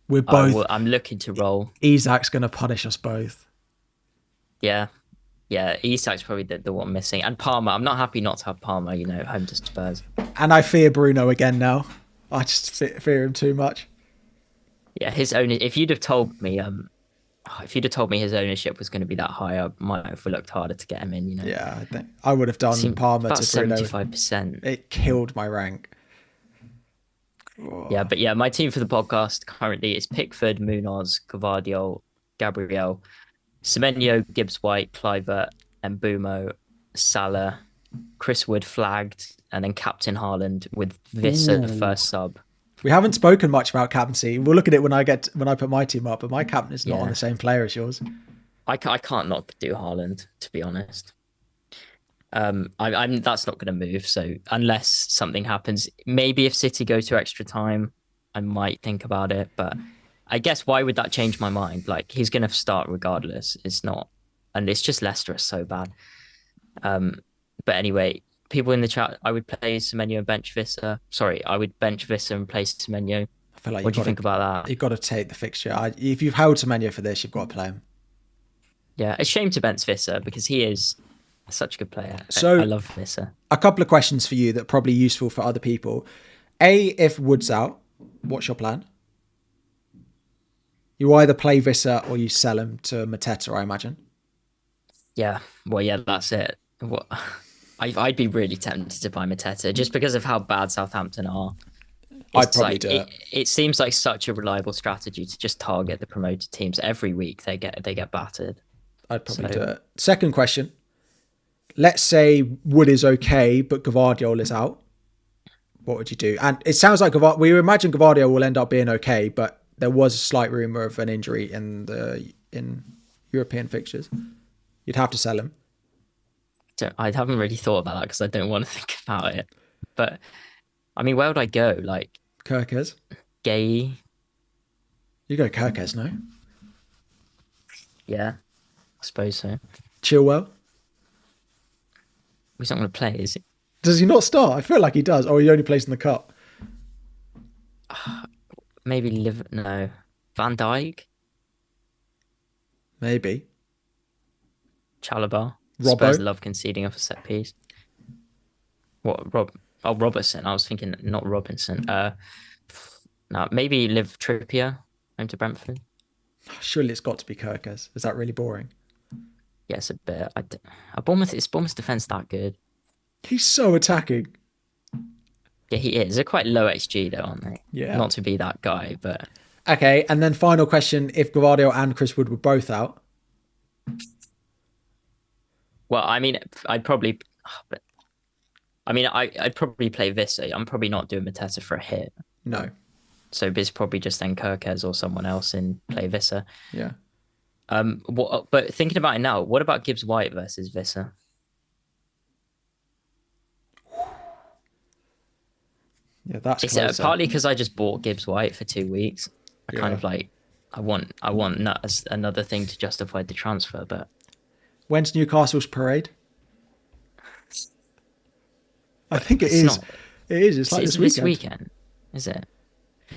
We're both. I'm looking to roll. Isak's going to punish us both. Yeah. Yeah, Isak's probably the one missing. And Palmer. I'm not happy not to have Palmer, home to Spurs. And I fear Bruno again now. I just fear him too much. Yeah, if you'd have told me his ownership was going to be that high, I might have looked harder to get him in, Yeah, I think I would have done Palmer about to Bruno. 75%. It killed my rank. Yeah, but yeah, my team for the podcast currently is Pickford, Munoz, Gvardiol, Gabriel, Semenyo, Gibbs-White, Kluivert, Mbumo, Salah, Chris Wood flagged, and then Captain Haaland with Visser the first sub. We haven't spoken much about captaincy. We'll look at it when I put my team up, but my captain is not on the same player as yours. I can't not do Haaland, to be honest. That's not going to move. So unless something happens, maybe if City go to extra time, I might think about it. But I guess why would that change my mind? Like, he's going to start regardless. It's not, and it's just Leicester is so bad. But anyway, people in the chat, I would play Semenyo and bench Visser. Sorry, I would bench Visser and play Semenyo. I feel like what do you think about that? You've got to take the fixture. If you've held Semenyo for this, you've got to play him. Yeah, it's a shame to bench Visser because he is such a good player. So I love Visser. A couple of questions for you that are probably useful for other people. If Wood's out, what's your plan? You either play Visser or you sell him to Mateta, I imagine. Yeah, well, yeah, that's it. I'd be really tempted to buy Mateta just because of how bad Southampton are. I'd probably do it. It seems like such a reliable strategy to just target the promoted teams every week. They get battered. I'd probably do it. Second question. Let's say Wood is okay, but Gvardiol is out. What would you do? And it sounds like we imagine Gvardiol will end up being okay, but there was a slight rumor of an injury in European fixtures. You'd have to sell him. I haven't really thought about that because I don't want to think about it. But I mean, where would I go? Like Kirkes? Gay? You go Kirkes, no? Yeah, I suppose so. Chilwell? He's not going to play, is he? Does he not start? I feel like he does. Or he only plays in the cup. Maybe no. Van Dijk? Maybe. Chalabar? Robbo? Spurs love conceding off a set piece. What? Robertson. I was thinking not Robinson. No, maybe Liv Trippier home to Brentford. Surely it's got to be Kirkes. Is that really boring? Yes, a bit. Bournemouth's defense that good? He's so attacking. Yeah, he is. They're quite low XG though, aren't they? Yeah. Not to be that guy, but okay. And then final question: if Gvardiol and Chris Wood were both out, well, I mean, I'd probably play Visser. I'm probably not doing Mateta for a hit. No. So it's probably just then Kirkes or someone else in play Visser. Yeah. But thinking about it now, what about Gibbs-White versus Visser? Yeah, that's it's partly because I just bought Gibbs-White for 2 weeks. I kind of like I want another thing to justify the transfer. But when's Newcastle's parade? I think it is. It is. It's like this weekend. Is it?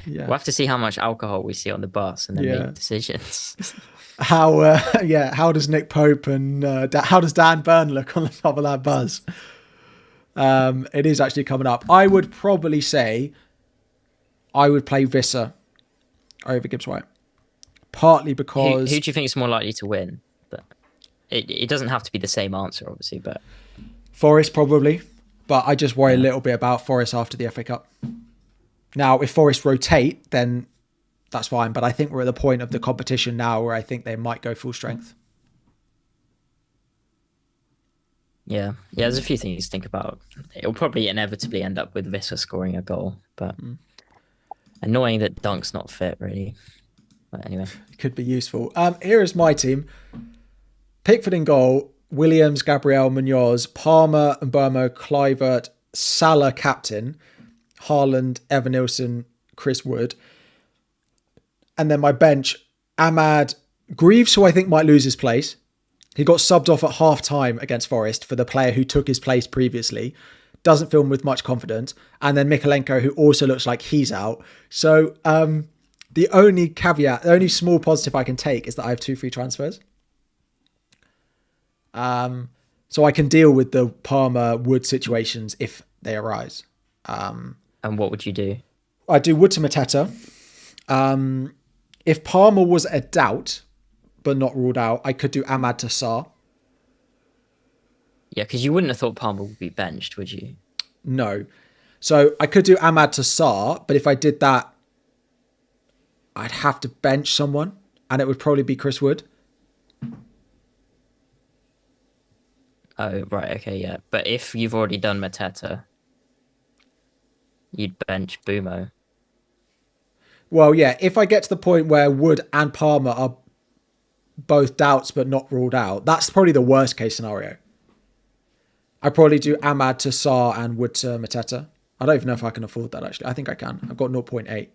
Yeah. We'll have to see how much alcohol we see on the bus and then make decisions. How does Nick Pope and how does Dan Burn look on the top of that buzz? It is actually coming up. I would probably say I would play Visser over Gibbs-White. Partly because... Who do you think is more likely to win? But it doesn't have to be the same answer, obviously, but... Forest, probably. But I just worry a little bit about Forest after the FA Cup. Now, if Forest rotate, then that's fine. But I think we're at the point of the competition now where I think they might go full strength. Yeah, there's a few things to think about. It'll probably inevitably end up with Visser scoring a goal, but Annoying that Dunk's not fit, really. But anyway, Could be useful. Here is my team. Pickford in goal, Williams, Gabriel, Munoz, Palmer, Mbermo, Kluivert, Salah captain, Haaland, Evan Nilsson, Chris Wood. And then my bench, Ahmad, Greaves, who I think might lose his place. He got subbed off at half time against Forest for the player who took his place previously. Doesn't feel with much confidence. And then Mikalenko, who also looks like he's out. So the only caveat, the only small positive I can take is that I have 2 free transfers. So I can deal with the Palmer Wood situations if they arise. and what would you do? I do Wood to Mateta. If Palmer was a doubt, but not ruled out, I could do Ahmad to Sarr. Yeah, because you wouldn't have thought Palmer would be benched, would you? No. So I could do Ahmad to Sarr, but if I did that, I'd have to bench someone, and it would probably be Chris Wood. Oh, right, okay, yeah. But if you've already done Mateta, you'd bench Bumo. Well, yeah, if I get to the point where Wood and Palmer are both doubts but not ruled out, that's probably the worst case scenario. I'd probably do Ahmad to Sarr and Wood to Mateta. I don't even know if I can afford that, actually. I think I can. I've got 0.8.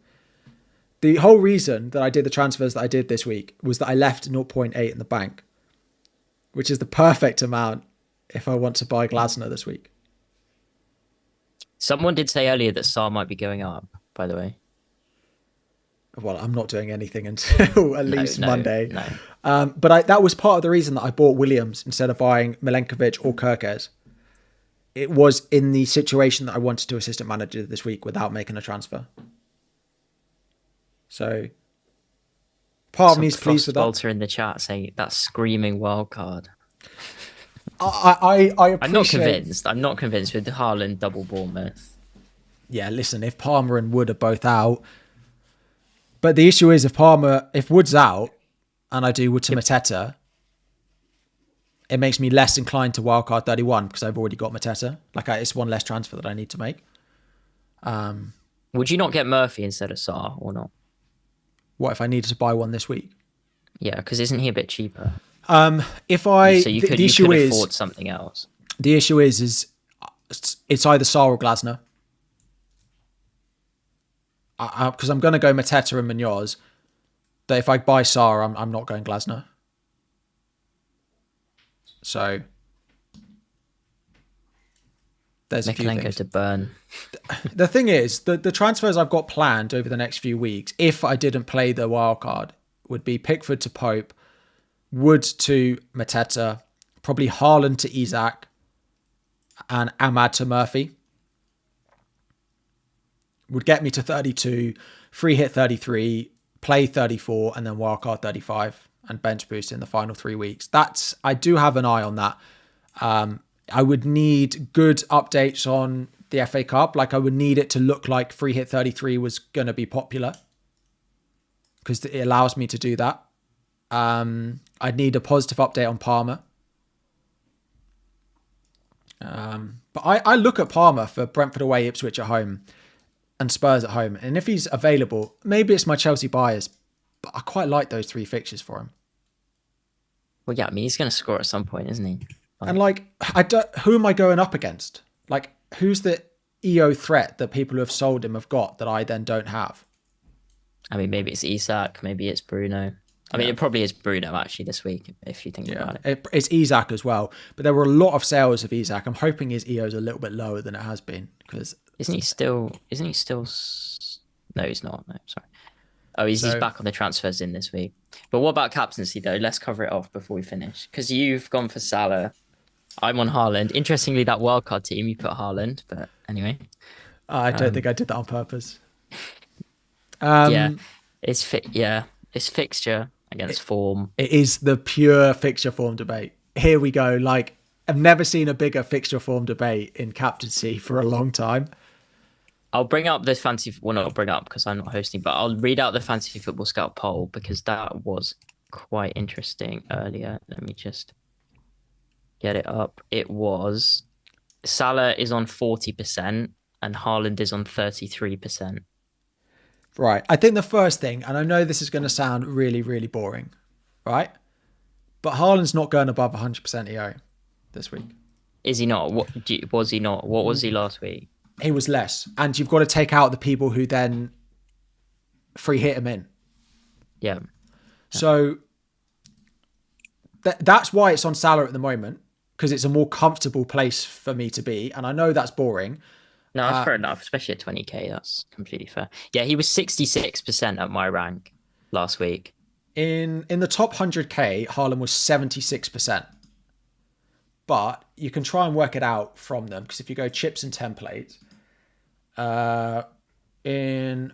The whole reason that I did the transfers that I did this week was that I left 0.8 in the bank, which is the perfect amount if I want to buy Glasner this week. Someone did say earlier that Sarr might be going up, by the way. Well, I'm not doing anything until at least Monday. No. But that was part of the reason that I bought Williams instead of buying Milenkovic or Kirkes. It was in the situation that I wanted to assistant manager this week without making a transfer. So part of me is pleased with that. Bolter in the chat saying that's screaming wild card. I appreciate... I'm not convinced with the Haaland double Bournemouth. Yeah, listen, if Palmer and Wood are both out... But the issue is if Wood's out and I do Wood to Mateta, it makes me less inclined to wildcard 31 because I've already got Mateta. It's one less transfer that I need to make. Would you not get Murphy instead of Sarr or not? What if I needed to buy one this week? Yeah, because isn't he a bit cheaper? So you could afford something else. The issue is it's either Sarr or Glasner. Because I'm going to go Mateta and Munoz. But if I buy Sarr, I'm not going Glasner. So there's a few things to burn. The thing is, the transfers I've got planned over the next few weeks, if I didn't play the wild card, would be Pickford to Pope, Wood to Mateta, probably Haaland to Isak, and Ahmad to Murphy. Would get me to 32, free hit 33, play 34, and then wildcard 35 and bench boost in the final 3 weeks. I do have an eye on that. I would need good updates on the FA Cup. I would need it to look like free hit 33 was going to be popular because it allows me to do that. I'd need a positive update on Palmer. But I look at Palmer for Brentford away, Ipswich at home, and Spurs at home. And if he's available, maybe it's my Chelsea bias, but I quite like those 3 fixtures for him. Well, yeah, I mean, he's going to score at some point, isn't he? And who am I going up against? Who's the EO threat that people who have sold him have got that I then don't have? I mean, maybe it's Isak, maybe it's Bruno. I mean, it probably is Bruno actually this week, if you think about it. It's Isak as well. But there were a lot of sales of Isak. I'm hoping his EO is a little bit lower than it has been because Isn't he still? No, he's not. No, sorry. Oh, he's back on the transfers in this week. But what about captaincy though? Let's cover it off before we finish. Because you've gone for Salah. I'm on Haaland. Interestingly, that wildcard team, you put Haaland. But anyway. I don't think I did that on purpose. It's fixture against form. It is the pure fixture form debate. Here we go. I've never seen a bigger fixture form debate in captaincy for a long time. I'll bring up this fancy... Well, not bring up because I'm not hosting, but I'll read out the Fantasy Football Scout poll because that was quite interesting earlier. Let me just get it up. It was... Salah is on 40% and Haaland is on 33%. Right. I think the first thing, and I know this is going to sound really, really boring, right? But Haaland's not going above 100% EO this week. Is he not? Was he not? What was he last week? He was less. And you've got to take out the people who then free hit him in. Yeah. So that's why it's on Salah at the moment, because it's a more comfortable place for me to be. And I know that's boring. No, that's fair enough, especially at 20k. That's completely fair. Yeah, he was 66% at my rank last week. In the top 100k, Haaland was 76%. But you can try and work it out from them, because if you go chips and templates, in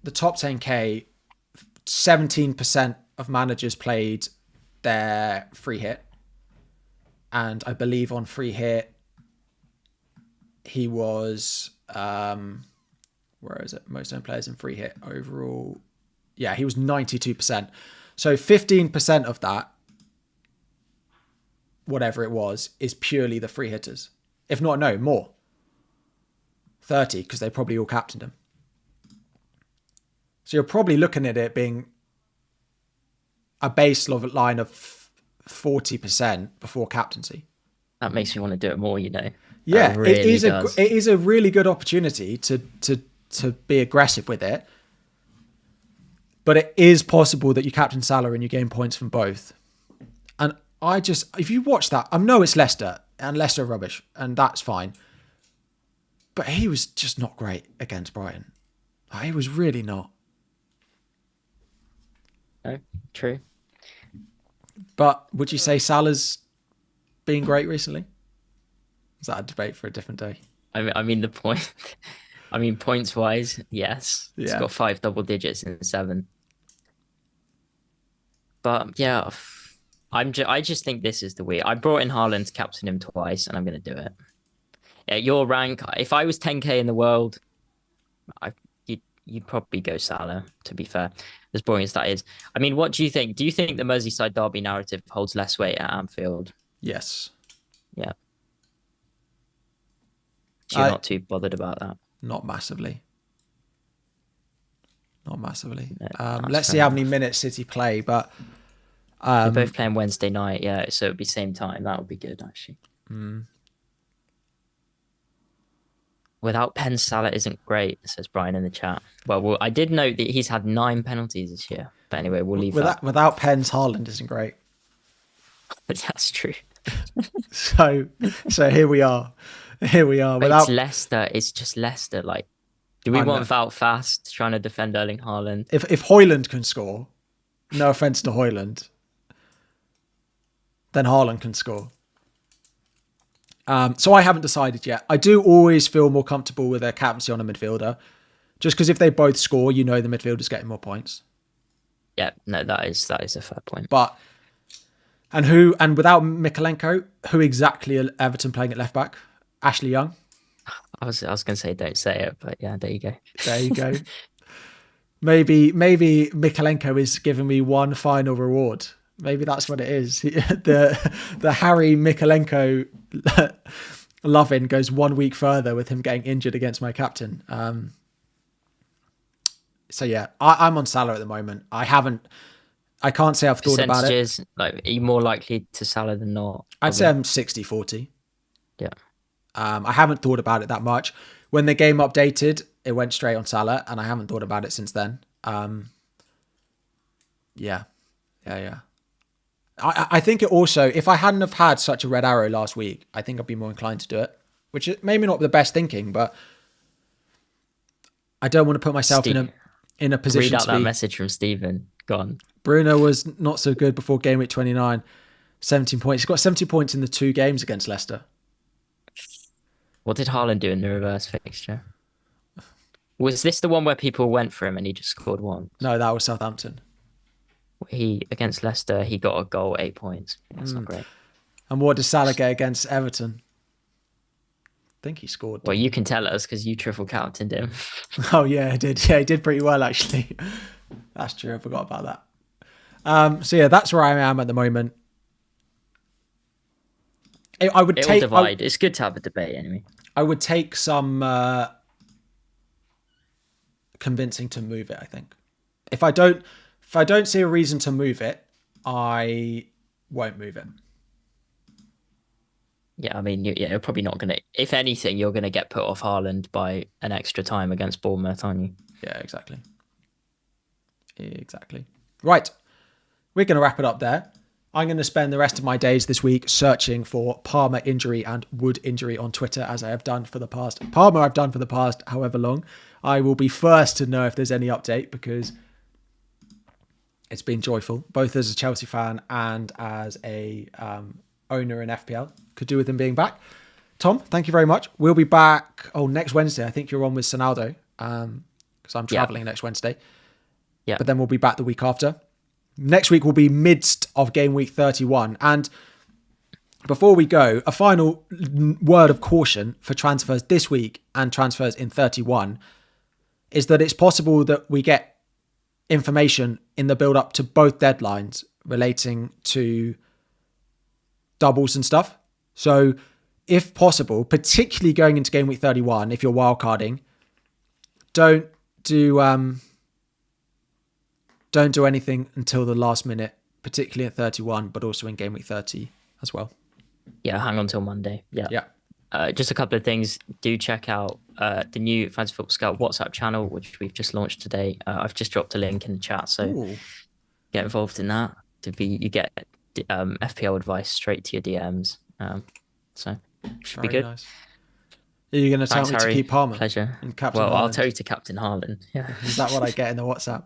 the top 10k, 17% of managers played their free hit. And I believe on free hit, he was, where is it? Most owned players in free hit overall. Yeah, he was 92%. So 15% of that, whatever it was, is purely the free hitters. If not, no, more. 30, because they probably all captained him. So you're probably looking at it being a baseline of 40% before captaincy. That makes me want to do it more, you know. Yeah, really it is a really good opportunity to be aggressive with it. But it is possible that you captain Salah and you gain points from both. And if you watch that, I know it's Leicester and Leicester are rubbish, and that's fine. But he was just not great against Brighton. He was really not. No, true. But would you say Salah's been great recently? Is that a debate for a different day? I mean the point. I mean, points wise, yes. Yeah. It's got 5 double digits in 7. But yeah, I just think this is the week. I brought in Haaland to captain him twice, and I'm going to do it. At your rank, if I was 10k in the world, you'd probably go Salah, to be fair, as boring as that is. I mean, what do you think? Do you think the Merseyside derby narrative holds less weight at Anfield? Yes. Yeah. So you're not too bothered about that? Not massively. Not massively. Let's see how many minutes City play, but... They're both playing Wednesday night, yeah, so it'd be same time. That would be good, actually. Without Pen, Salah isn't great, says Brian in the chat. Well, I did note that he's had 9 penalties this year. But anyway, we'll leave that. Without Pens, Haaland isn't great. That's true. So here we are. It's Leicester. It's just Leicester. Like, do we want Wout Fast trying to defend Erling Haaland? If Højlund can score, no offense to Højlund, then Haaland can score. So I haven't decided yet. I do always feel more comfortable with their captaincy on a midfielder, just because if they both score, the midfielder's getting more points. Yeah, no, that is a fair point. But and without Mikalenko, who exactly are Everton playing at left back? Ashley Young. I was going to say don't say it, but yeah, there you go. There you go. Maybe Mikalenko is giving me one final reward. Maybe that's what it is. The Harry Mikalenko loving goes 1 week further with him getting injured against my captain. So yeah, I'm on Salah at the moment. I can't say I've thought about it. Like, are you more likely to Salah than not? I'd say I'm 60-40. Yeah. I haven't thought about it that much. When the game updated, it went straight on Salah, and I haven't thought about it since then. Yeah. I think it also, if I hadn't have had such a red arrow last week, I think I'd be more inclined to do it, which is maybe not the best thinking, but I don't want to put myself in a position read out to that message from Stephen. Go on. Bruno was not so good before game week 29. 17 points. He's got 70 points in the 2 games against Leicester. What did Haaland do in the reverse fixture? Was this the one where people went for him and he just scored one? No, that was Southampton. Against Leicester, he got a goal, 8 points. That's not great. And what did Salah get against Everton? I think he scored. Well, you can tell us because you triple captained him. Oh yeah, I did. Yeah, he did pretty well actually. That's true. I forgot about that. So yeah, that's where I am at the moment. I would it will divide. It's good to have a debate anyway. I would take some convincing to move it. I think if I don't see a reason to move it, I won't move it. Yeah, I mean, you're probably not going to. If anything, you're going to get put off Haaland by an extra time against Bournemouth, aren't you? Yeah, exactly. Right, we're going to wrap it up there. I'm going to spend the rest of my days this week searching for Palmer injury and Wood injury on Twitter, as I have done for the past. Palmer I've done for the past however long. I will be first to know if there's any update because it's been joyful, both as a Chelsea fan and as a owner in FPL. Could do with him being back. Tom, thank you very much. We'll be back next Wednesday. I think you're on with Sonaldo because I'm traveling next Wednesday. Yeah. But then we'll be back the week after. Next week will be midst of game week 31. And before we go, a final word of caution for transfers this week and transfers in 31 is that it's possible that we get information in the build up to both deadlines relating to doubles and stuff. So if possible, particularly going into game week 31, if you're wildcarding, don't do anything until the last minute, particularly at 31, but also in game week 30 as well. Yeah, hang on till Monday. Yeah. Just a couple of things. Do check out the new Fantasy Football Scout WhatsApp channel, which we've just launched today. I've just dropped a link in the chat, so get involved in that. You get FPL advice straight to your DMs. So should be good. Nice. Are you going to tell me to keep Palmer? Pleasure. And Captain Haaland? Haaland? I'll tell you to Captain Haaland. Yeah. Is that what I get in the WhatsApp?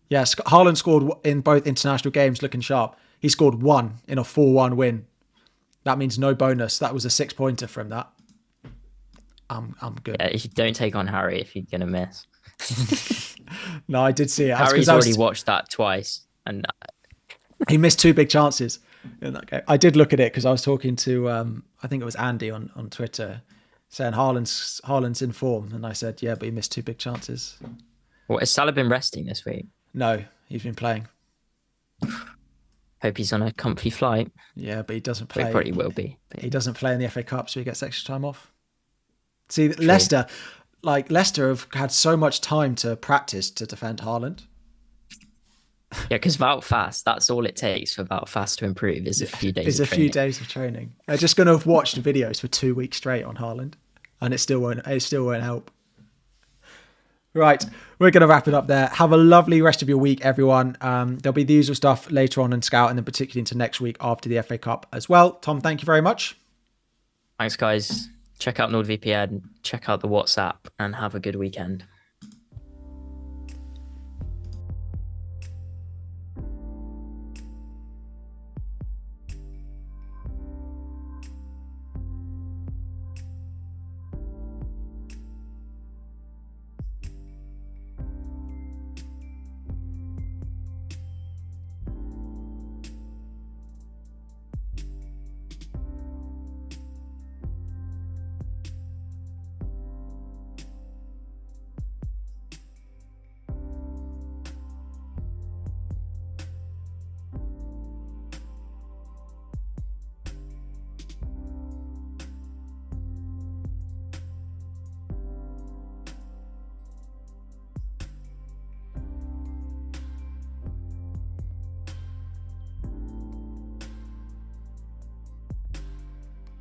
Yes, Haaland scored in both international games looking sharp. He scored 1 in a 4-1 win. That means no bonus. That was a 6-pointer from that. I'm good. Yeah, don't take on Harry if you're going to miss. No, I did see it. Harry's already watched that twice. And he missed 2 big chances in that game. I did look at it because I was talking to, I think it was Andy on Twitter, saying Haaland's in form. And I said, yeah, but he missed 2 big chances. What, has Salah been resting this week? No, he's been playing. Hope he's on a comfy flight. Yeah, but he doesn't play. He probably will be. He doesn't play in the FA Cup, so he gets extra time off. See, true. Leicester have had so much time to practice to defend Haaland. Yeah, because Wout Fast, that's all it takes for Wout Fast to improve is a few days of training. Few days of training. They're just going to have watched videos for 2 weeks straight on Haaland, and it still won't help. Right, we're going to wrap it up there. Have a lovely rest of your week, everyone. There'll be the usual stuff later on in Scout, and then particularly into next week after the FA Cup as well. Tom, thank you very much. Thanks, guys. Check out NordVPN, check out the WhatsApp, and have a good weekend.